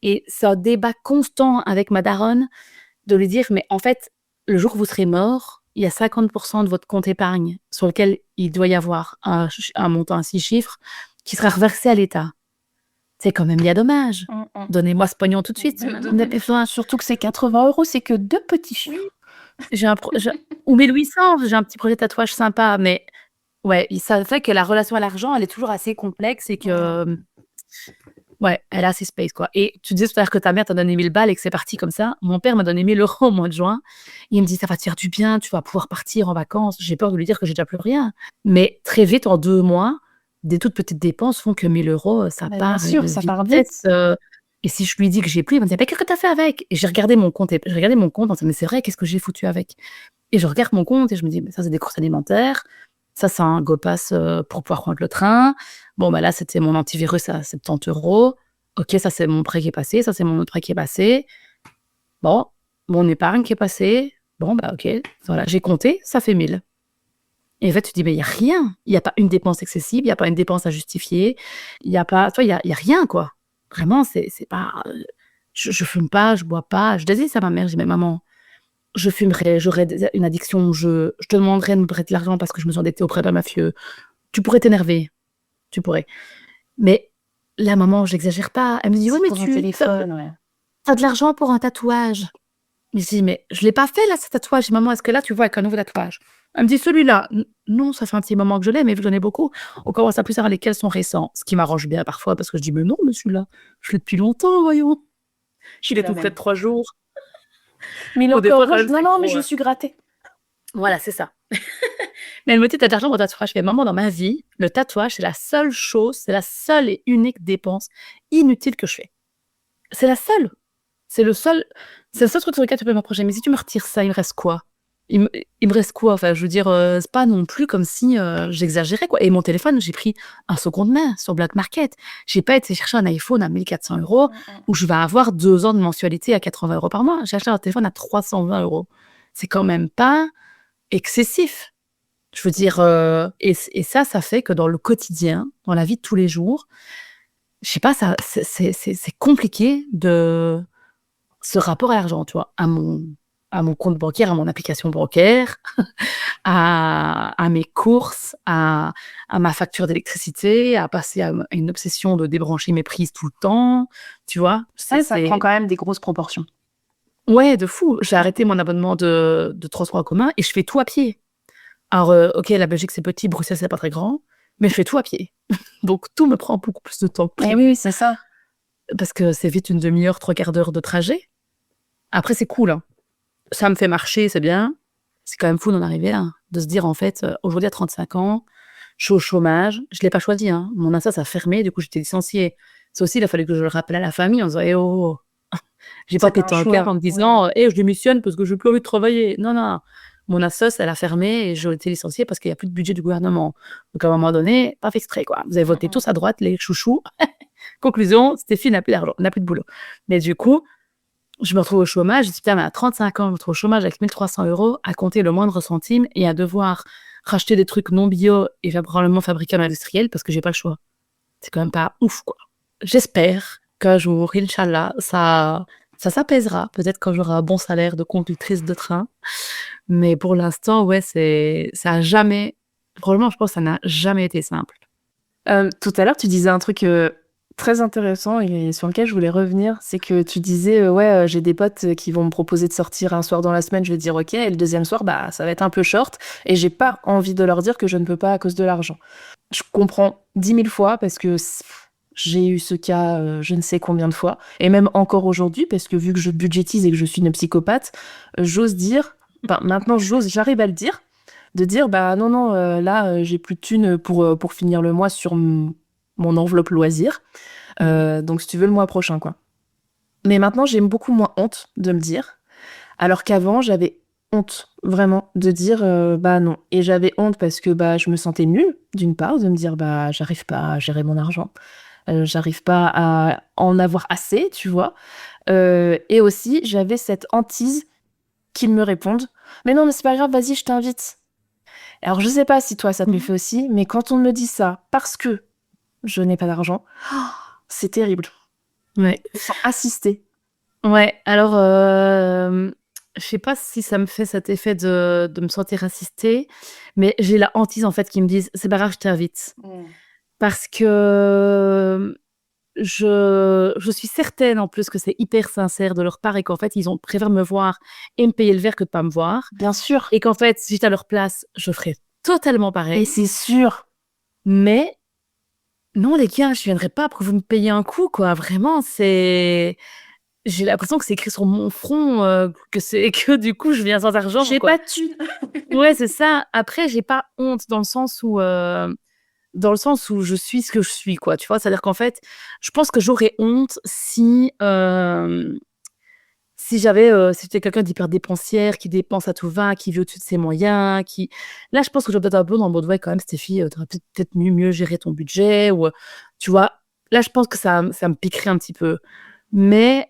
Et c'est un débat constant avec ma daronne de lui dire, mais en fait, le jour où vous serez mort, il y a 50% de votre compte épargne sur lequel il doit y avoir un montant à 6 chiffres qui sera reversé à l'État. C'est quand même bien dommage. Donnez-moi ce pognon tout de suite. Vous n'avez besoin. Surtout que ces 80 €, c'est que 2 petits chiffres. J'ai un ou 1800, j'ai un petit projet de tatouage sympa, mais ouais, ça fait que la relation à l'argent, elle est toujours assez complexe et que, ouais, elle est assez space, quoi. Et tu disais tout à l'heure que ta mère t'a donné 1000 balles et que c'est parti comme ça. Mon père m'a donné 1000 € au mois de juin. Il me dit: «Ça va te faire du bien, tu vas pouvoir partir en vacances». J'ai peur de lui dire que j'ai déjà plus rien. Mais très vite, en 2 mois, des toutes petites dépenses font que 1000 €, ça Bah, part bien sûr, à une ça part vitesse, vite. et si je lui dis que j'ai plus, il va me dire: «Mais qu'est-ce que tu as fait avec?» Et j'ai regardé mon compte en disant: «Mais c'est vrai, qu'est-ce que j'ai foutu avec?» Et je regarde mon compte et je me dis: «Mais ça, c'est des courses alimentaires. Ça, c'est un GoPass, pour pouvoir prendre le train. Bon, bah, là, c'était mon antivirus à 70 €. OK, ça, c'est mon prêt qui est passé. Ça, c'est mon autre prêt qui est passé. Bon, mon épargne qui est passée. Bon, bah, OK». Voilà, j'ai compté, ça fait 1000. Et en fait, tu te dis: «Mais il y a rien. Il y a pas une dépense excessive, il y a pas une dépense à justifier. Il y a pas» tu vois, il y a rien, quoi. Vraiment, c'est pas, je fume pas, je bois pas. Je disais ça à ma mère, je dis: «Mais maman, je fumerais, j'aurais une addiction, je te demanderais de me prêter de l'argent parce que je me suis endettée auprès d'un mafieux. Tu pourrais t'énerver, tu pourrais. Mais là, maman, j'exagère pas». Elle me dit: «Oui, C'est mais pour un tu téléphone, ouais. as de l'argent pour un tatouage». Mais je dis: «Mais je l'ai pas fait là, ce tatouage». Je dis: «Maman, est-ce que là, tu vois avec un nouveau tatouage?» Elle me dit: «Celui-là, non, ça fait un petit moment que je l'ai, mais vu que j'en ai beaucoup, on commence à plus savoir lesquels sont récents». Ce qui m'arrange bien parfois parce que je dis: «Mais non, mais celui-là, je l'ai depuis longtemps, voyons. Je l'ai La tout fait même. 3 jours». 1000 Bon, des fois, encore quand rouge? même, Non, c'est non, mais gros, je ouais. suis grattée. Voilà, c'est ça. Mais elle me dit: «Tu as de l'argent pour le tatouage». Je fais: «Maman, dans ma vie, le tatouage, c'est la seule et unique dépense inutile que je fais. C'est la seule. C'est le seul c'est le seul truc sur lequel tu peux m'approcher. Mais si tu me retires ça, il me reste quoi? Il me reste quoi?» Enfin, je veux dire, c'est pas non plus comme si, j'exagérais, quoi. Et mon téléphone, j'ai pris un seconde main sur Black Market. J'ai pas été chercher un iPhone à 1 400 € où je vais avoir 2 ans de mensualité à 80 € par mois. J'ai acheté un téléphone à 320 €. C'est quand même pas excessif. Je veux dire, et ça fait que dans le quotidien, dans la vie de tous les jours, je sais pas, ça c'est compliqué de ce rapport à l'argent, tu vois? À mon compte bancaire, à mon application bancaire, à mes courses, à ma facture d'électricité, à passer à une obsession de débrancher mes prises tout le temps, tu vois? Ouais, ça prend quand même des grosses proportions. Ouais, de fou. J'ai arrêté mon abonnement de transport en commun et je fais tout à pied. Alors, OK, la Belgique, c'est petit, Bruxelles, c'est pas très grand, mais je fais tout à pied. Donc tout me prend beaucoup plus de temps que Eh prévu oui, oui, c'est ça. parce que c'est vite une demi-heure, 3/4 d'heure de trajet. Après, c'est cool, hein. Ça me fait marcher, c'est bien. C'est quand même fou d'en arriver là, de se dire, en fait, aujourd'hui à 35 ans, je suis au chômage. Je l'ai pas choisi, hein. Mon Asos a fermé, du coup, j'étais licenciée. Ça aussi, il a fallu que je le rappelle à la famille en disant: «Eh oh, oh, oh». J'ai pas C'est un pété un câble choix. en me disant: «Eh, je démissionne parce que j'ai plus envie de travailler». Non, non, mon Asos, elle a fermé et j'ai été licenciée parce qu'il y a plus de budget du gouvernement. Donc à un moment donné, pas fait exprès, quoi. Vous avez voté tous à droite, les chouchous. Conclusion, Stéphie n'a plus d'argent, n'a plus de boulot. Mais du coup, je me retrouve au chômage. Je me dis: «Putain, mais à 35 ans, je me retrouve au chômage avec 1 300 € à compter le moindre centime et à devoir racheter des trucs non bio et probablement fabriqués en industriel parce que j'ai pas le choix». C'est quand même pas ouf, quoi. J'espère qu'un jour, inch'Allah, ça s'apaisera. Peut-être quand j'aurai un bon salaire de conductrice de train. Mais pour l'instant, ouais, ça a jamais probablement, je pense, ça n'a jamais été simple. Tout à l'heure, tu disais un truc, très intéressant et sur lequel je voulais revenir. C'est que tu disais, «Ouais, j'ai des potes, qui vont me proposer de sortir un soir dans la semaine». Je vais dire: «OK» et le deuxième soir, bah, ça va être un peu short et j'ai pas envie de leur dire que je ne peux pas à cause de l'argent. Je comprends 10 000 fois parce que j'ai eu ce cas, je ne sais combien de fois et même encore aujourd'hui parce que vu que je budgétise et que je suis une psychopathe, j'ose dire enfin maintenant j'arrive à le dire, de dire: «Bah, non, non, là, j'ai plus de thunes, pour finir le mois sur mon enveloppe loisir, donc si tu veux le mois prochain, quoi». Mais maintenant, j'ai beaucoup moins honte de me dire, alors qu'avant, j'avais honte vraiment de dire, bah, non et j'avais honte parce que, bah, je me sentais nulle, d'une part, de me dire: «Bah, j'arrive pas à gérer mon argent, j'arrive pas à en avoir assez», tu vois? Et aussi, j'avais cette hantise qu'ils me répondent: «Mais non, mais c'est pas grave, vas-y, je t'invite». Alors, je sais pas si toi, ça te le Mmh. fait aussi, mais quand on me dit ça parce que je n'ai pas d'argent, c'est terrible. Ouais. Je me sens assistée. Ouais, alors, je sais pas si ça me fait cet effet de me sentir assistée, mais j'ai la hantise, en fait, qu'ils me disent: «C'est pas grave, je t'invite». Parce que, je suis certaine, en plus, que c'est hyper sincère de leur part et qu'en fait, ils préfèrent me voir et me payer le verre que de pas me voir Bien sûr. et qu'en fait, si j'étais à leur place, je ferais totalement Et pareil. c'est sûr. Mais non, les gars, je viendrai pas pour que vous me payiez un coup, quoi. Vraiment, j'ai l'impression que c'est écrit sur mon front, que c'est que du coup, je viens sans argent, J'ai quoi. pas de thunes. Ouais, c'est ça. Après, j'ai pas honte dans le sens où je suis ce que je suis, quoi, tu vois? C'est-à-dire qu'en fait, je pense que j'aurais honte si j'étais quelqu'un d'hyper dépensière, qui dépense à tout va, qui vit au-dessus de ses moyens, qui là, je pense que je dois être un peu dans le mode: «Ouais, quand même, Stéphie, tu aurais peut-être mieux gérer ton budget» ou, tu vois? Là, je pense que ça me piquerait un petit peu. Mais,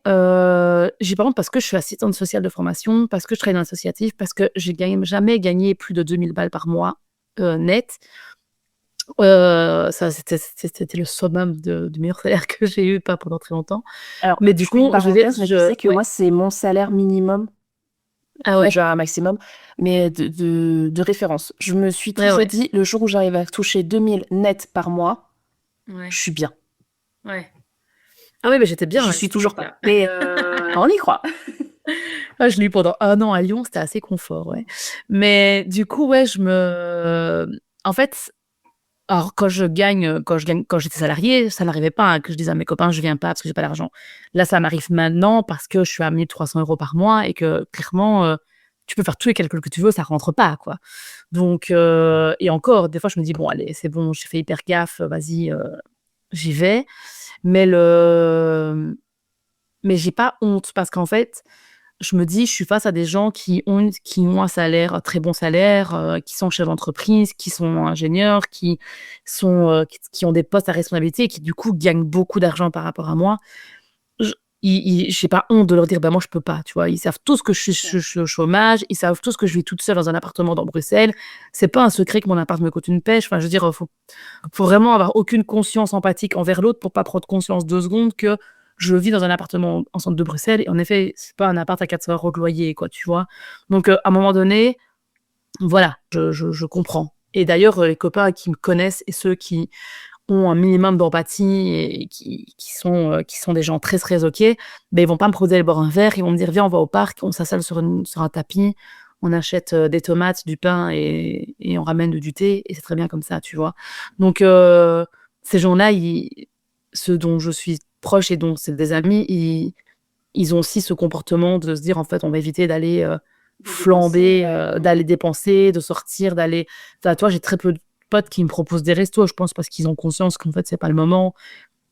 j'ai par contre parce que je suis assistante sociale de formation, parce que je travaille dans l'associatif, parce que j'ai jamais gagné plus de 2 000 balles par mois, net. Ça c'était le summum du meilleur salaire que j'ai eu, pas pendant très longtemps. Alors, Mais du je fais une coup, je veux dire, parenthèse, mais tu sais que ouais. moi, c'est mon salaire minimum, Ah qui est ouais? déjà un maximum, mais de référence. Je me suis Ouais, toujours ouais. dit, le jour où j'arrive à toucher 2000 net par mois, Ouais, je suis bien. ouais. Ah ouais, mais j'étais bien à J'y cette suis toujours pas. époque-là. Mais on y croit. Ah, je l'ai eu pendant 1 an à Lyon, c'était assez confort, ouais. Mais du coup, ouais, en fait, alors quand j'étais salariée, ça n'arrivait pas, hein, que je dise à mes copains: «Je viens pas parce que j'ai pas d'argent». Là, ça m'arrive maintenant parce que je suis à 1 300 € par mois et que clairement, tu peux faire tous les calculs que tu veux, ça rentre pas, quoi. Donc et encore, des fois, je me dis: «Bon allez, c'est bon, j'ai fait hyper gaffe, vas-y, j'y vais». Mais mais j'ai pas honte parce qu'en fait, je me dis: «Je suis face à des gens qui ont un salaire, un très bon salaire, qui sont chefs d'entreprise, qui sont ingénieurs, qui ont des postes à responsabilité et qui du coup gagnent beaucoup d'argent par rapport à moi». Je j'ai pas honte de leur dire: «Bah, moi je peux pas», tu vois? Ils savent tous que je suis au chômage, ils savent tous que je vis toute seule dans un appartement dans Bruxelles. C'est pas un secret que mon appart me coûte une pêche. Enfin, je veux dire, faut vraiment avoir aucune conscience empathique envers l'autre pour pas prendre conscience 2 secondes que je vis dans un appartement en centre de Bruxelles et en effet, c'est pas un appart à 400 € de loyer, quoi, tu vois? Donc, à un moment donné, voilà, je comprends et d'ailleurs, les copains qui me connaissent et ceux qui ont un minimum d'empathie et qui sont des gens très, très OK, beh, ils vont pas me proposer d'aller boire un verre, ils vont me dire: «Viens, on va au parc, on s'installe sur un tapis, on achète, des tomates, du pain et on ramène du thé» et c'est très bien comme ça, tu vois? Donc ces gens-là, ceux dont je suis proche et dont c'est des amis, ils ont aussi ce comportement de se dire: «En fait, on va éviter d'aller, De dépenser, flamber, ouais. d'aller dépenser, de sortir, d'aller». Enfin, tu vois, j'ai très peu de potes qui me proposent des restos, je pense parce qu'ils ont conscience qu'en fait, c'est pas le moment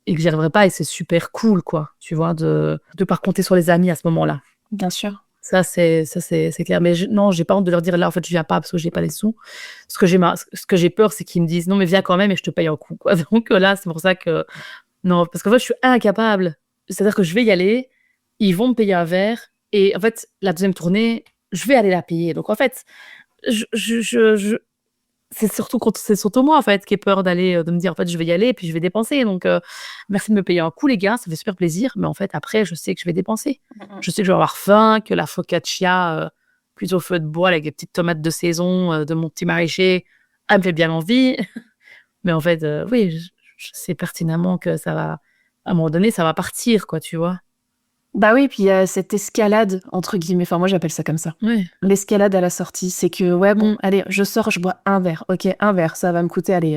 et que j'y arriverai pas et c'est super cool, quoi, tu vois, de pas compter sur les amis à ce moment-là. Bien sûr. Ça, c'est clair. Mais non, j'ai pas honte de leur dire: «Là, en fait, je viens pas parce que j'ai pas les sous». Ce que j'ai peur, c'est qu'ils me disent: «Non, mais viens quand même et je te paye un coup», quoi. Donc là, c'est pour ça que non, parce qu'en fait, je suis incapable. C'est-à-dire que je vais y aller, ils vont me payer un verre et en fait, la deuxième tournée, je vais aller la payer. Donc en fait, je c'est surtout moi, en fait, qui ai peur de me dire: «En fait, je vais y aller et puis je vais dépenser donc merci de me payer un coup les gars, ça fait super plaisir». Mais en fait, après, je sais que je vais dépenser. Mmh mh. Je sais que je vais avoir faim, que la focaccia, cuite au feu de bois avec des petites tomates de saison, de mon petit maraîcher, elle me fait bien envie. Mais en fait, oui, je sais pertinemment que ça va à un moment donné, ça va partir quoi, tu vois? Bah oui, puis il y a cette «escalade» entre guillemets, enfin moi j'appelle ça comme ça. Ouais. L'escalade à la sortie, c'est que ouais, bon, Mmh. allez, je sors, je bois un verre. OK, un verre, ça va me coûter, allez,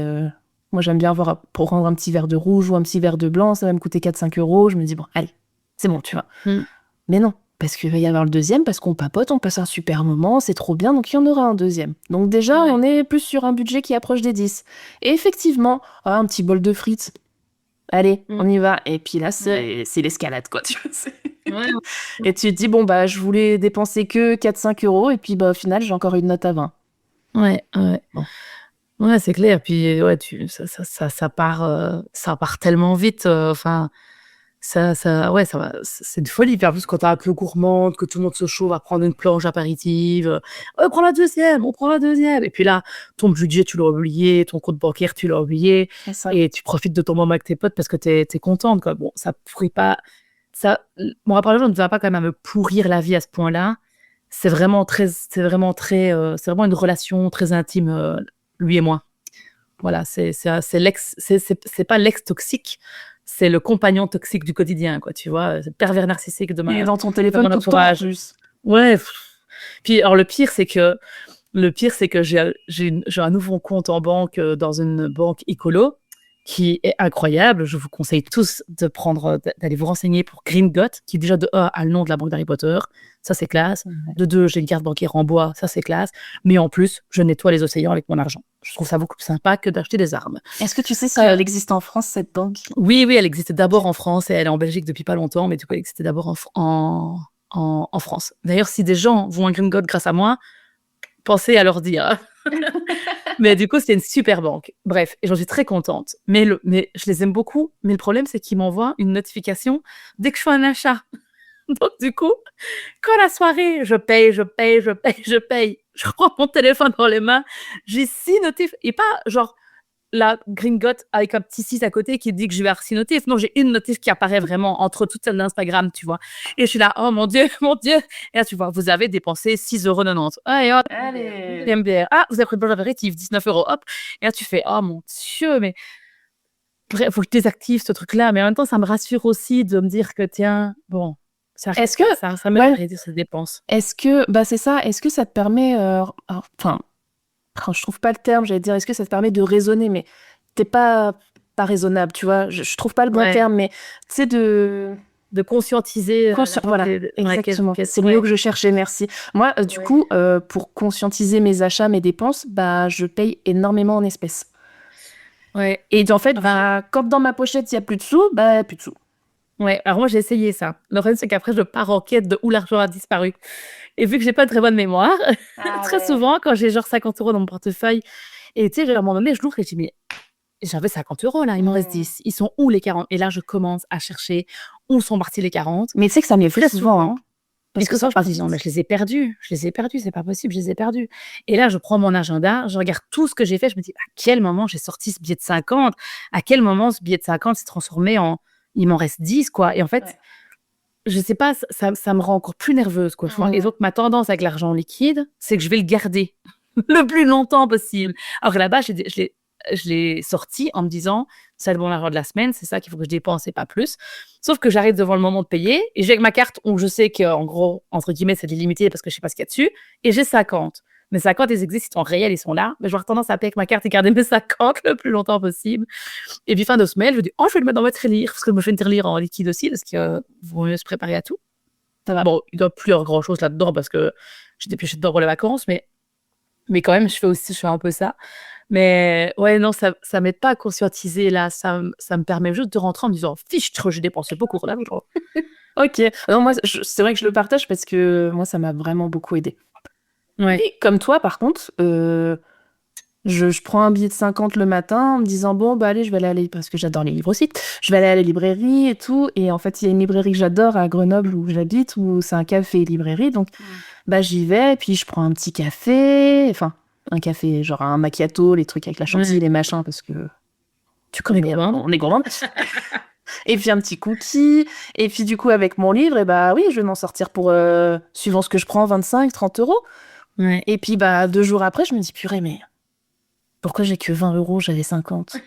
moi j'aime bien avoir pour prendre un petit verre de rouge ou un petit verre de blanc, ça va me coûter 4 5 €. Je me dis: «Bon, allez, c'est bon», tu vois? Mmh. Mais non, parce qu'il va y avoir le deuxième, parce qu'on papote, on passe un super moment, c'est trop bien, donc il y en aura un deuxième. Donc déjà, Ouais. on est plus sur un budget qui approche des 10. Et effectivement, ah, un petit bol de frites, allez, Mmh. on y va. Et puis là, Ouais. c'est l'escalade, quoi, tu vois? Ouais, ouais. Et tu te dis: «Bon, bah, je voulais dépenser que 4 5 € et puis, bah, au final, j'ai encore une note à 20». Ouais, ouais. Bon. Ouais, c'est clair. Puis ouais, ça part tellement vite, enfin, ouais, ça va, c'est une folie. Puis en plus, quand t'es un peu gourmande, que tout le monde se chauffe à prendre une planche apéritive, on prend la deuxième, on prend la deuxième. Et puis là, ton budget, tu l'as oublié, ton compte bancaire, tu l'as oublié, C'est ça. et tu profites de ton moment avec tes potes parce que t'es contente, quoi. Bon, ça pourrit pas, mon rapport à l'argent ne va pas quand même à me pourrir la vie à ce point-là. C'est vraiment une relation très intime, lui et moi. Voilà, c'est pas l'ex toxique, c'est le compagnon toxique du quotidien, quoi, tu vois, c'est le pervers narcissique de Il est ma dans ton de téléphone mon tout le temps en entourage. plus. Ouais. Puis alors le pire c'est que j'ai un nouveau compte en banque, dans une banque écolo qui est incroyable. Je vous conseille tous d'aller vous renseigner pour Gringot, qui déjà de 1 a le nom de la banque d'Harry Potter, ça c'est classe. De 2, j'ai une carte bancaire en bois, ça c'est classe. Mais en plus, je nettoie les océans avec mon argent. Je trouve ça beaucoup plus sympa que d'acheter des armes. Est-ce que tu sais si elle existe en France, cette banque? Oui, elle existait d'abord en France et elle est en Belgique depuis pas longtemps, mais du coup, elle existait d'abord en France. D'ailleurs, si des gens vont à Gringot grâce à moi, pensez à leur dire. Mais du coup, c'était une super banque. Bref, et j'en suis très contente. Mais je les aime beaucoup. Mais le problème, c'est qu'ils m'envoient une notification dès que je fais un achat. Donc, du coup, quand la soirée, je paye, je prends mon téléphone dans les mains, j'ai 6 notifs. Et pas genre la Gringot avec un petit 6 à côté qui dit que je vais avoir 6 notifs. Non, j'ai une notif qui apparaît vraiment entre toutes celles d'Instagram, tu vois. Et je suis là, oh mon Dieu, mon Dieu. Et là, tu vois, vous avez dépensé 6,90 €. Ah, et hop, Allez. deuxième bière. Ah, vous avez pris le bon apéritif, 19 €, hop. Et là, tu fais, oh mon Dieu, mais bref, faut que je désactive ce truc-là. Mais en même temps, ça me rassure aussi de me dire que, tiens, bon, Est-ce que ça me ouais. réduire ces dépenses. Est-ce que c'est ça, est-ce que ça te permet enfin, je trouve pas le terme, j'allais dire est-ce que ça te permet de raisonner, mais t'es pas raisonnable, tu vois? Je trouve pas le bon Ouais. terme, mais tu sais De conscientiser. voilà, exactement. C'est le mot que je cherchais, merci. Moi, du Ouais. coup, pour conscientiser mes achats, mes dépenses, je paye énormément en espèces. Ouais. Et en fait, quand dans ma pochette, il y a plus de sous, plus de sous. Ouais, alors moi j'ai essayé ça. Le problème c'est qu'après je pars en quête de où l'argent a disparu. Et vu que j'ai pas de très bonne mémoire, très souvent quand j'ai genre 50 € dans mon portefeuille, et tu sais, à un moment donné, je l'ouvre et je dis, mais j'avais 50 € là, il m'en reste 10. Ils sont où les 40? Et là, je commence à chercher où sont partis les 40. Mais tu sais que ça m'est Très fait souvent, hein. Parce que ça, je me dis, non, mais je les ai perdus, c'est pas possible, je les ai perdus. Et là, je prends mon agenda, je regarde tout ce que j'ai fait, je me dis, à quel moment j'ai sorti ce billet de 50? À quel moment ce billet de 50 s'est transformé en, il m'en reste 10, quoi. Et en fait, je sais pas, ça me rend encore plus nerveuse, quoi. Et donc, ma tendance avec l'argent liquide, c'est que je vais le garder le plus longtemps possible. Alors là-bas, je l'ai sorti en me disant, c'est le bon argent de la semaine, c'est ça qu'il faut que je dépense et pas plus. Sauf que j'arrive devant le moment de payer et j'ai avec ma carte où je sais qu'en gros, entre guillemets, c'est illimité parce que je sais pas ce qu'il y a dessus, et j'ai 50. Mes 50, ils existent, ils sont réels, ils sont là, mais je vais avoir tendance à payer avec ma carte et garder mes 50 le plus longtemps possible. Et puis fin de semaine, je dis, oh, je vais le mettre dans ma tirelire, parce que je me fais une tirelire en liquide aussi, parce qu'il vaut mieux se préparer à tout. Ça va. Bon, il doit plus y avoir grand chose là-dedans parce que j'ai dépêché dedans pour les vacances, mais quand même, je fais un peu ça. Mais ouais, non, ça m'aide pas à conscientiser là, ça me permet juste de rentrer en me disant, fichtre, j'ai dépensé beaucoup d'argent. Ok. Non, moi, c'est vrai que je le partage parce que moi, ça m'a vraiment beaucoup aidé. Ouais. Et comme toi, par contre, je prends un billet de 50 le matin en me disant, bon, allez, je vais aller parce que j'adore les livres aussi, je vais aller à la librairie et tout. Et en fait, il y a une librairie que j'adore à Grenoble où j'habite, où c'est un café et librairie. Donc, j'y vais, et puis je prends un petit café, enfin, un café, genre un macchiato, les trucs avec la chantilly, les machins, parce que tu connais bien, on est gourmand. Et puis un petit cookie, et puis du coup, avec mon livre, et oui, je vais m'en sortir pour, suivant ce que je prends, 25, 30 €. Ouais. Et puis, 2 jours après, je me dis, purée, mais pourquoi j'ai que 20 €, j'avais 50.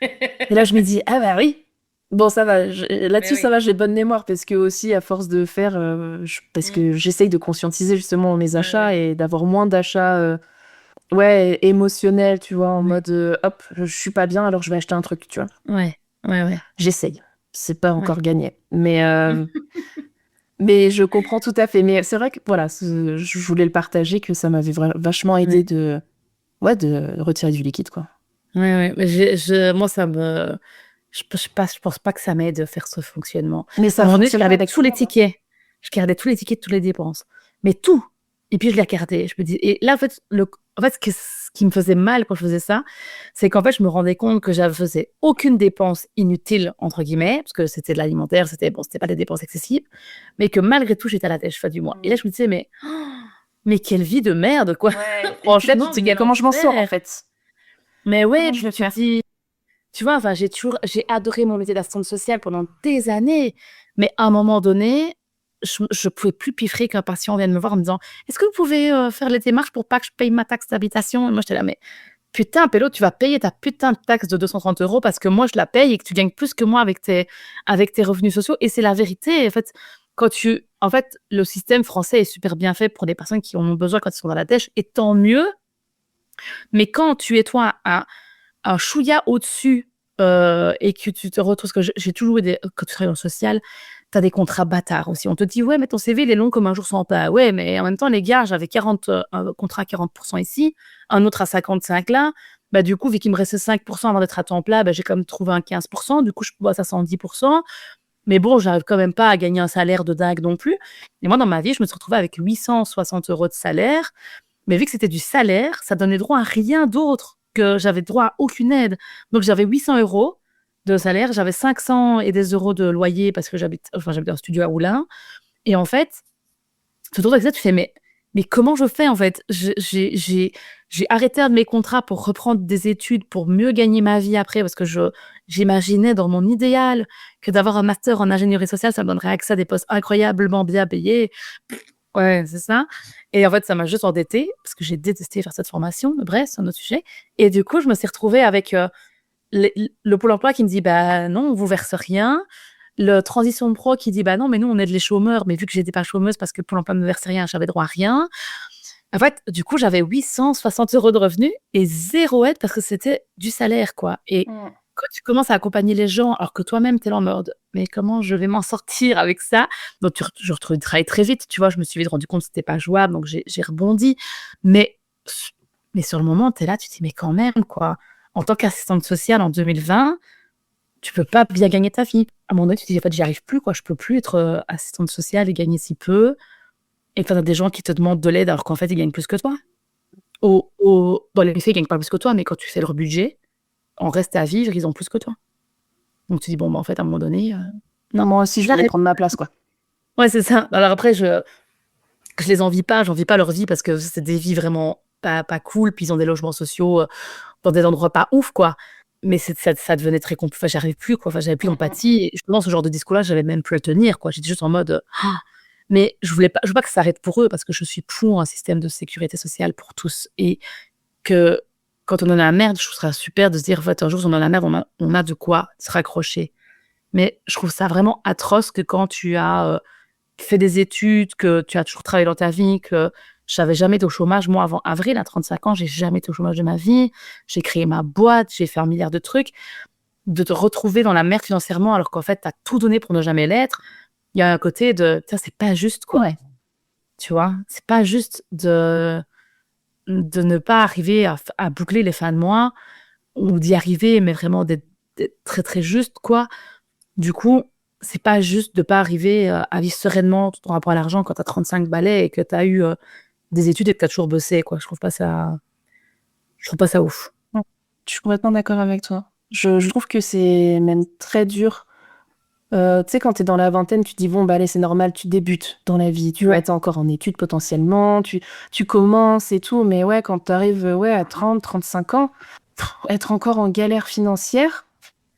Et là, je me dis, ah oui, bon, ça va, là-dessus, ça va, j'ai bonne mémoire, parce que aussi, à force de faire, parce que j'essaye de conscientiser justement mes achats et d'avoir moins d'achats, émotionnels, tu vois, en mode, hop, je suis pas bien, alors je vais acheter un truc, tu vois. Ouais. J'essaye. C'est pas encore gagné. Mais je comprends tout à fait. Mais c'est vrai que, voilà, je voulais le partager, que ça m'avait vachement aidé de retirer du liquide, quoi. Ouais. Mais moi, je pense pas que ça m'aide de faire ce fonctionnement. Mais ça je fonctionne gardais avec tous les tickets. Je gardais tous les tickets de toutes les dépenses. Mais tout. Et puis je les regardais. Je me dis, et là, en fait, ce qui me faisait mal quand je faisais ça, c'est qu'en fait, je me rendais compte que je faisais aucune dépense inutile, entre guillemets, parce que c'était de l'alimentaire, c'était pas des dépenses excessives, mais que malgré tout, j'étais à la dèche fin du mois. Et là, je me disais, mais quelle vie de merde, quoi. Ouais. Et puis là, tu Franchement, te dis, mais comment je m'en sors en l'enfer. fait? Mais ouais, Comment je puis vais tu te faire? dis, tu vois, enfin, j'ai adoré mon métier d'assistante sociale pendant des années, mais à un moment donné, je pouvais plus piffrer qu'un patient vienne me voir en me disant: «Est-ce que vous pouvez, faire les démarches pour pas que je paye ma taxe d'habitation?» Et moi, j'étais là: «Mais putain, Pélo, tu vas payer ta putain de taxe de 230 € parce que moi, je la paye et que tu gagnes plus que moi avec tes revenus sociaux», et c'est la vérité. En fait, le système français est super bien fait pour les personnes qui en ont besoin quand ils sont dans la dèche, et tant mieux, mais quand tu es toi un chouïa au-dessus, et que tu te retrouves, parce que j'ai toujours eu quand tu travailles dans le social, tu as des contrats bâtards aussi. On te dit: «Ouais, mais ton CV, il est long comme un jour sans pain». Ouais, mais en même temps, les gars, j'avais un contrat à 40 ici, un autre à 55 là. Bah, du coup, vu qu'il me restait 5 avant d'être à temps plein, bah, j'ai quand même trouvé un 15. Du coup, je bosse à 110. Mais bon, j'arrive quand même pas à gagner un salaire de dingue non plus. Et moi, dans ma vie, je me suis retrouvée avec 860 € de salaire. Mais vu que c'était du salaire, ça donnait droit à rien d'autre, que j'avais droit à aucune aide. Donc j'avais 800 € de salaire, j'avais 500 et des euros de loyer parce que j'habite un studio à Oulin. Et en fait, ce tour avec ça, tu fais: «Mais comment je fais, en fait?» J'ai arrêté un de mes contrats pour reprendre des études pour mieux gagner ma vie après, parce que j'imaginais dans mon idéal que d'avoir un master en ingénierie sociale, ça me donnerait accès à des postes incroyablement bien payés. Ouais, c'est ça. Et en fait, ça m'a juste endettée parce que j'ai détesté faire cette formation. Mais bref, c'est un autre sujet. Et du coup, je me suis retrouvée avec le Pôle emploi qui me dit: «Bah non, on vous verse rien». Le Transition Pro qui dit: «Bah non, mais nous, on aide les chômeurs». Mais vu que j'étais pas chômeuse parce que Pôle emploi me versait rien, j'avais droit à rien. En fait, du coup, j'avais 860 € de revenus et zéro aide parce que c'était du salaire, quoi. Et Mm. quand tu commences à accompagner les gens alors que toi-même, tu es là en mode: «Mais comment je vais m'en sortir avec ça?» Donc je retrouve du travail très vite, tu vois? Je me suis vite rendu compte que c'était pas jouable, donc j'ai rebondi. Mais mais sur le moment, tu es là, tu te dis: «Mais quand même, quoi». En tant qu'assistante sociale en 2020, tu peux pas bien gagner ta vie. À un moment donné, tu te dis: «En fait, j'y arrive plus, quoi. Je peux plus être, assistante sociale et gagner si peu». Et tu as des gens qui te demandent de l'aide alors qu'en fait, ils gagnent plus que toi. Dans les faits, ils gagnent pas plus que toi, mais quand tu fais leur budget, en reste à vivre, ils ont plus que toi. Donc tu dis: «Bon, bah, en fait, à un moment donné, non, Moi aussi, je voulais j'arrête». prendre ma place, quoi. Ouais, c'est ça. Alors après, je les envie pas, j'envie pas leur vie parce que c'est des vies vraiment pas cool, puis ils ont des logements sociaux, dans des endroits pas ouf, quoi. Mais ça devenait très compl enfin, j'arrivais plus, quoi. Enfin, j'avais plus Mm, d'empathie, et justement, ce genre de discours-là, j'avais même plus à le tenir, quoi. J'étais juste en mode, mais je veux pas que ça s'arrête pour eux parce que je suis pour un système de sécurité sociale pour tous, et que quand on en a la merde, je trouve ça super de se dire: «En fait, un jour, si on en a la merde, on a de quoi se raccrocher». Mais je trouve ça vraiment atroce que quand tu as, fait des études, que tu as toujours travaillé dans ta vie, que j'avais jamais été au chômage. Moi, avant avril, à 35 ans, j'ai jamais été au chômage de ma vie. J'ai créé ma boîte, j'ai fait un milliard de trucs. De te retrouver dans la merde financièrement alors qu'en fait, tu as tout donné pour ne jamais l'être, il y a un côté de: «Putain, c'est pas juste, quoi». ouais. Tu vois? C'est pas juste de ne pas arriver à boucler les fins de mois, ou d'y arriver, mais vraiment d'être très, très juste, quoi. Du coup, c'est pas juste de pas arriver, à vivre sereinement ton rapport à l'argent quand tu as 35 balais et que tu as eu, des études et que tu as toujours bossé, quoi. Je trouve pas ça ouf. Mm. Je suis complètement d'accord avec toi. Je trouve que c'est même très dur. Tu sais, quand t'es dans la vingtaine, tu te dis, bon, bah allez, c'est normal, tu débutes dans la vie, tu vois, Ouais. t'es encore en études potentiellement, tu commences et tout, mais ouais, quand t'arrives ouais, à 30, 35 ans, être encore en galère financière,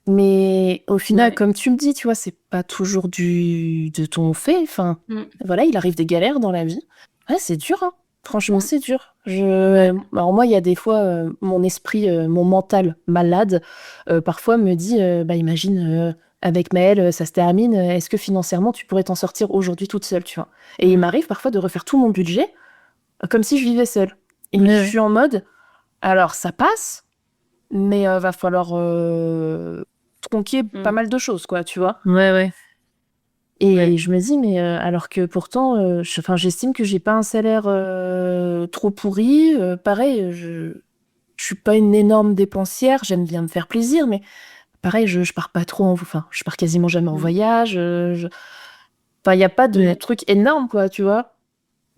mais au final, Ouais. comme tu me dis, tu vois, c'est pas toujours de ton fait, enfin, Mmh. voilà, il arrive des galères dans la vie. Ouais, c'est dur, hein. Franchement, Mmh. c'est dur. Ouais. Alors moi, il y a des fois, mon esprit, mon mental malade, parfois me dit, bah imagine, avec Maëlle, ça se termine, est-ce que financièrement tu pourrais t'en sortir aujourd'hui toute seule, tu vois? Et il Mmh. m'arrive parfois de refaire tout mon budget, comme si je vivais seule. Et Ouais, je ouais. suis en mode, alors ça passe, mais va falloir tronquer pas Mmh. mal de choses, quoi, tu vois? Ouais, ouais. Ouais. Et je me dis, mais alors que pourtant, enfin, j'estime que j'ai pas un salaire trop pourri. Pareil, je suis pas une énorme dépensière, j'aime bien me faire plaisir, mais pareil, je pars pas trop enfin, je pars quasiment jamais en Mmh. voyage. Enfin, il y a pas de Ouais. truc énorme, quoi, tu vois?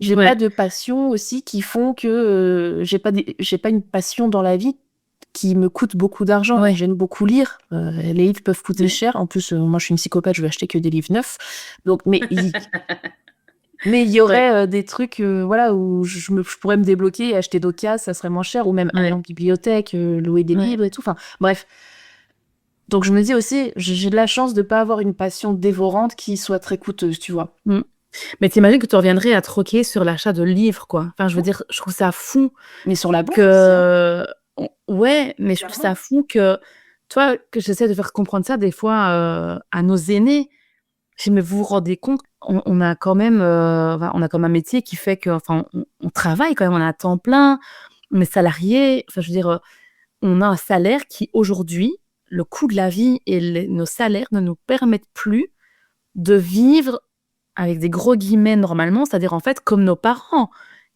J'ai Ouais. pas de passion aussi qui font que j'ai pas une passion dans la vie qui me coûte beaucoup d'argent. Ouais. J'aime beaucoup lire. Les livres peuvent coûter cher. En plus, moi, je suis une psychopathe, je vais acheter que des livres neufs. Donc, mais il y aurait des trucs voilà, où je pourrais me débloquer et acheter d'occasion, ça serait moins cher, ou même aller en bibliothèque, louer des livres et tout. Enfin, bref. Donc, je me dis aussi, j'ai de la chance de pas avoir une passion dévorante qui soit très coûteuse, tu vois. Mais t'imagines que tu reviendrais à troquer sur l'achat de livres, quoi. Enfin, je veux dire, je trouve ça fou Mais sur la bouffe aussi, hein. que... Ouais, mais je trouve ça fou que... Toi, que j'essaie de faire comprendre ça des fois à nos aînés. Je dis, mais vous vous rendez compte, on a quand même, on a quand même un métier qui fait que, enfin, on travaille quand même, on a un temps plein, on est salarié. Enfin, je veux dire, on a un salaire qui, aujourd'hui, le coût de la vie et nos salaires ne nous permettent plus de vivre avec des gros guillemets normalement, c'est-à-dire en fait comme nos parents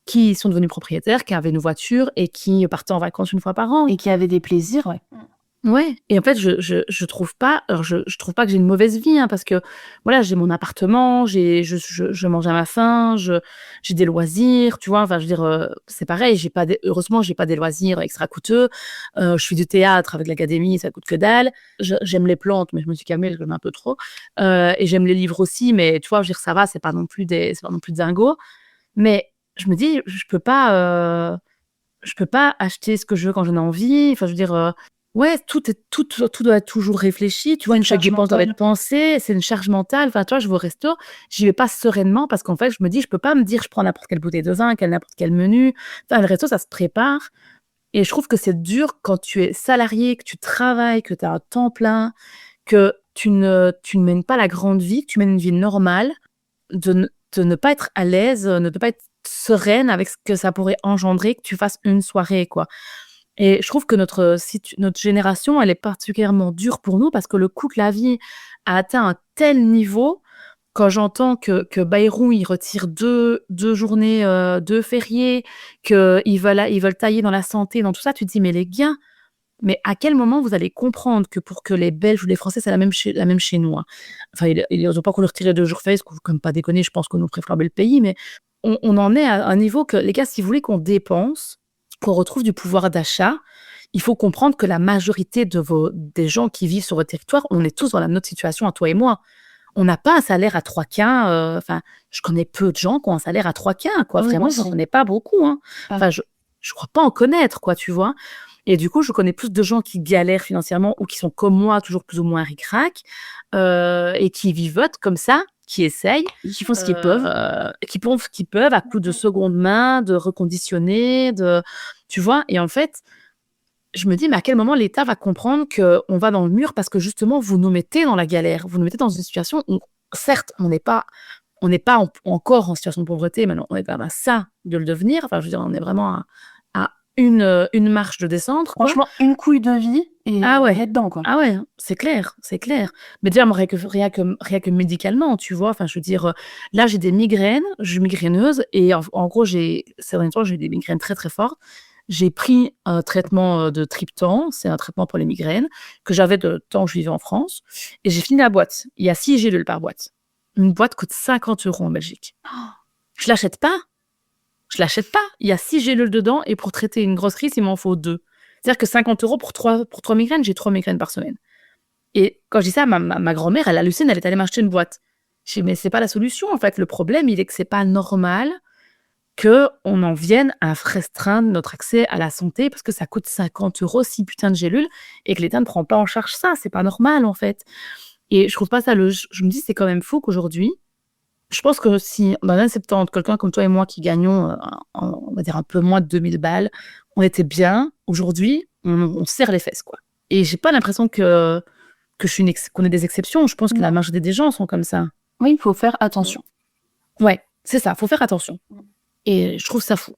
qui sont devenus propriétaires, qui avaient une voiture et qui partaient en vacances une fois par an. Et qui avait des plaisirs, ouais. Ouais, et en fait, je trouve pas, alors je trouve pas que j'ai une mauvaise vie, hein, parce que voilà, j'ai mon appartement, je mange à ma faim, j'ai des loisirs, tu vois. Enfin, je veux dire, c'est pareil, heureusement, j'ai pas des loisirs extra coûteux. Je fais du théâtre avec l'académie, ça coûte que dalle. J'aime les plantes, mais je me suis calmée, je l'aime un peu trop. Et j'aime les livres aussi, mais tu vois, je veux dire, ça va, c'est pas non plus dingo. Mais je me dis, je peux pas acheter ce que je veux quand j'en ai envie. Enfin, je veux dire, ouais, tout doit être toujours réfléchi. Tu vois, chaque dépense doit être pensée. C'est une charge mentale. Enfin, tu vois, je vais au resto, j'y vais pas sereinement parce qu'en fait, je me dis, je peux pas me dire, je prends n'importe quelle bouteille de vin, n'importe quel menu. Enfin, le resto, ça se prépare. Et je trouve que c'est dur quand tu es salarié, que tu travailles, que tu as un temps plein, que tu ne mènes pas la grande vie, que tu mènes une vie normale, de ne pas être à l'aise, ne pas être sereine avec ce que ça pourrait engendrer que tu fasses une soirée, quoi. Et je trouve que notre génération, elle est particulièrement dure pour nous parce que le coût de la vie a atteint un tel niveau. Quand j'entends que Bayrou, il retire deux journées de fériés, qu'ils veulent tailler dans la santé, dans tout ça, tu te dis, mais les gars, mais à quel moment vous allez comprendre que pour que les Belges ou les Français, c'est la même chez nous, hein. Enfin, ils n'osent pas qu'on leur retire 2 jours fériés, parce qu'on ne veut pas déconner, je pense qu'on nous ferait flamber le pays, mais on en est à un niveau que, les gars, si vous voulez qu'on dépense, qu'on retrouve du pouvoir d'achat, il faut comprendre que la majorité des gens qui vivent sur votre territoire, on est tous dans la même situation, à toi et moi. On n'a pas un salaire à 3 quints, enfin, je connais peu de gens qui ont un salaire à 3 quints, quoi. Oui, Vraiment, moi j'en aussi. connais pas beaucoup, hein. Ah. Enfin, je crois pas en connaître, quoi, tu vois? Et du coup, je connais plus de gens qui galèrent financièrement ou qui sont comme moi, toujours plus ou moins ric-rac, et qui vivotent comme ça, qui essayent, Qui font ce qu'ils peuvent. qui font ce qu'ils peuvent à coup de seconde main, de reconditionner, tu vois? Et en fait, je me dis: «Mais à quel moment l'État va comprendre qu'on va dans le mur?» parce que justement, vous nous mettez dans la galère. Vous nous mettez dans une situation où, certes, on n'est pas encore en situation de pauvreté, maintenant on est quand même à ça de le devenir. Enfin, je veux dire, on est vraiment à une marche de descendre, quoi. Franchement, une couille de vie et Ah on ouais. est dedans, quoi. Ah ouais, hein, c'est clair, c'est clair. Mais déjà, moi, rien que médicalement, tu vois? Enfin, je veux dire, là, j'ai des migraines, je suis migraineuse et en gros, ces derniers temps, j'ai des migraines très, très fortes. J'ai pris un traitement, de triptan, c'est un traitement pour les migraines, que j'avais de tant que je vivais en France et j'ai fini la boîte. Il y a 6 gélules par boîte. Une boîte coûte 50 € en Belgique. Je l'achète pas, je l'achète pas. Il y a 6 gélules dedans et pour traiter une grosse crise, il m'en faut 2. C'est-à-dire que 50 € pour 3 migraines, j'ai 3 migraines par semaine. Et quand je dis ça, ma grand-mère, elle hallucine, elle est allée m'acheter une boîte. Je dis: «Mais c'est pas la solution, en fait. Le problème, il est que c'est pas normal qu'on en vienne à restreindre notre accès à la santé parce que ça coûte 50 € 6 putains de gélules et que l'État ne prend pas en charge ça. C'est pas normal, en fait». Et je trouve pas ça je me dis: «C'est quand même fou qu'aujourd'hui». Je pense que si dans les années 70, quelqu'un comme toi et moi qui gagnons, on va dire un peu moins de 2 000 balles, on était bien. Aujourd'hui, on serre les fesses, quoi. Et j'ai pas l'impression que je suis qu'on est des exceptions. Je pense que la Non. majorité des gens sont comme ça. Oui, il faut faire attention. Ouais, c'est ça, faut faire attention. Et je trouve ça fou.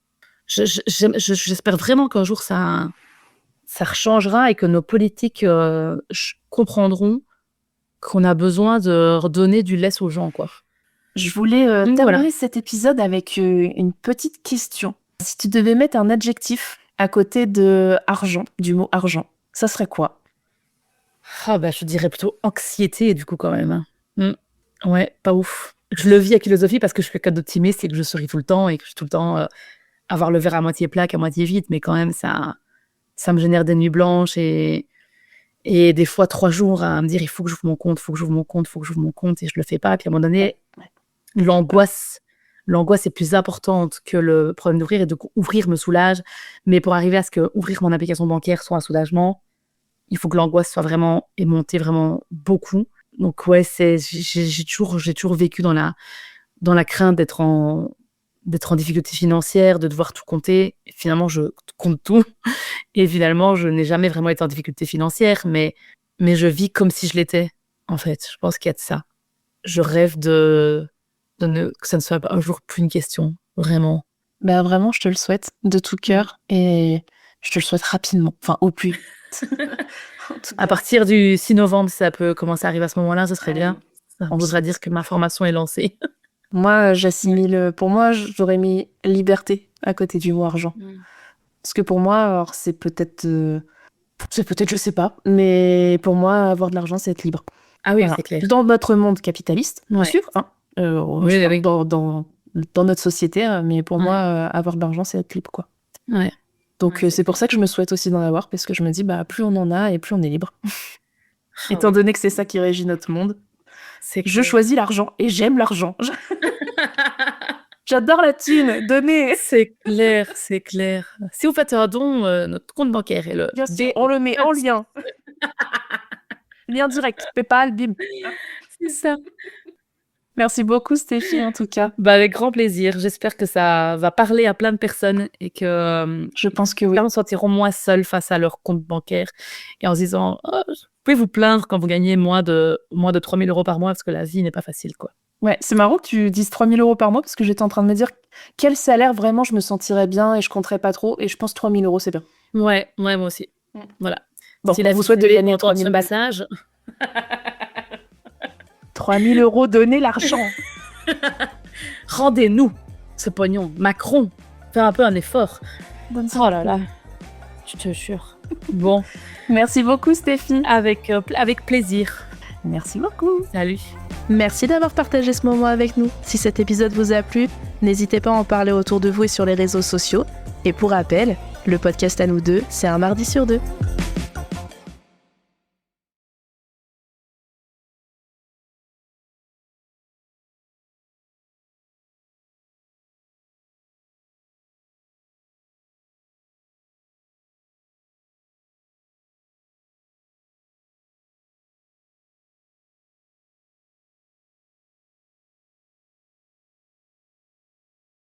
J'espère vraiment qu'un jour ça changera et que nos politiques, comprendront qu'on a besoin de redonner du lest aux gens, quoi. Je voulais Donc terminer voilà. cet épisode avec une petite question. Si tu devais mettre un adjectif à côté de argent, du mot argent, ça serait quoi? Ah bah, je dirais plutôt anxiété du coup quand même, hein. Ouais, pas ouf. je le vis avec philosophie parce que je suis quelqu'un d'optimiste et que je souris tout le temps et que je suis tout le temps avoir le verre à moitié plein qu'à moitié vide. Mais quand même, ça me génère des nuits blanches et des fois 3 jours à me dire il faut que j'ouvre mon compte, faut que j'ouvre mon compte, faut que j'ouvre mon compte et je le fais pas. Et puis à un moment donné, l'angoisse est plus importante que le problème d'ouvrir et de ouvrir me soulage. Mais pour arriver à ce que ouvrir mon application bancaire soit un soulagement, il faut que l'angoisse soit vraiment est montée vraiment beaucoup. Donc ouais, j'ai toujours vécu dans la crainte d'être en difficulté financière, de devoir tout compter. Et finalement, je compte tout. Et finalement, je n'ai jamais vraiment été en difficulté financière, mais je vis comme si je l'étais, en fait. Je pense qu'il y a de ça. Je rêve que ça ne soit pas un jour plus une question, vraiment. Bah vraiment, je te le souhaite de tout cœur et je te le souhaite rapidement, enfin au plus vite. À partir du 6 novembre, ça peut commencer à arriver à ce moment-là, ce serait bien. On voudrait dire que ma formation est lancée. Moi, j'assimile, pour moi, j'aurais mis liberté à côté du mot argent. Parce que pour moi, alors c'est peut-être, je sais pas, mais pour moi, avoir de l'argent, c'est être libre. Ah oui, Voilà. c'est clair. Dans notre monde capitaliste, bien Ouais. sûr, hein, Oui, je oui. parle dans notre société, mais pour Ouais. moi, avoir de l'argent, c'est être libre, quoi. Ouais. Donc Ouais, c'est pour ça que je me souhaite aussi d'en avoir, parce que je me dis, bah plus on en a et plus on est libre. Étant donné que c'est ça qui régit notre monde, C'est je clair. choisis l'argent et j'aime l'argent. J'adore la thune, donner. C'est clair, c'est clair. Si vous faites un don, notre compte bancaire est le Bien sûr, on le met en lien. Lien direct, PayPal, bim. C'est ça. Merci beaucoup Stéphie en tout cas. Bah, avec grand plaisir. J'espère que ça va parler à plein de personnes et que Je pense que oui. les gens se sentiront moins seuls face à leur compte bancaire et en se disant oh, vous pouvez vous plaindre quand vous gagnez moins de 3 000 € par mois parce que la vie n'est pas facile, quoi. Ouais, c'est marrant que tu dises 3 000 € par mois parce que j'étais en train de me dire quel salaire vraiment je me sentirais bien et je compterais pas trop et je pense 3 000 € c'est bien. Ouais, moi aussi. Voilà. Bon, Si on vous souhaite de gagner 3 000 ce balles. message, 3 000 €, donnez l'argent. rendez-nous ce pognon. Macron, fais un peu un effort. Oh là là, je te jure. Bon, Merci beaucoup Stéphie. avec plaisir. Merci beaucoup. Salut. Merci d'avoir partagé ce moment avec nous. Si cet épisode vous a plu, n'hésitez pas à en parler autour de vous et sur les réseaux sociaux. Et pour rappel, le podcast à nous deux, c'est un mardi sur 2.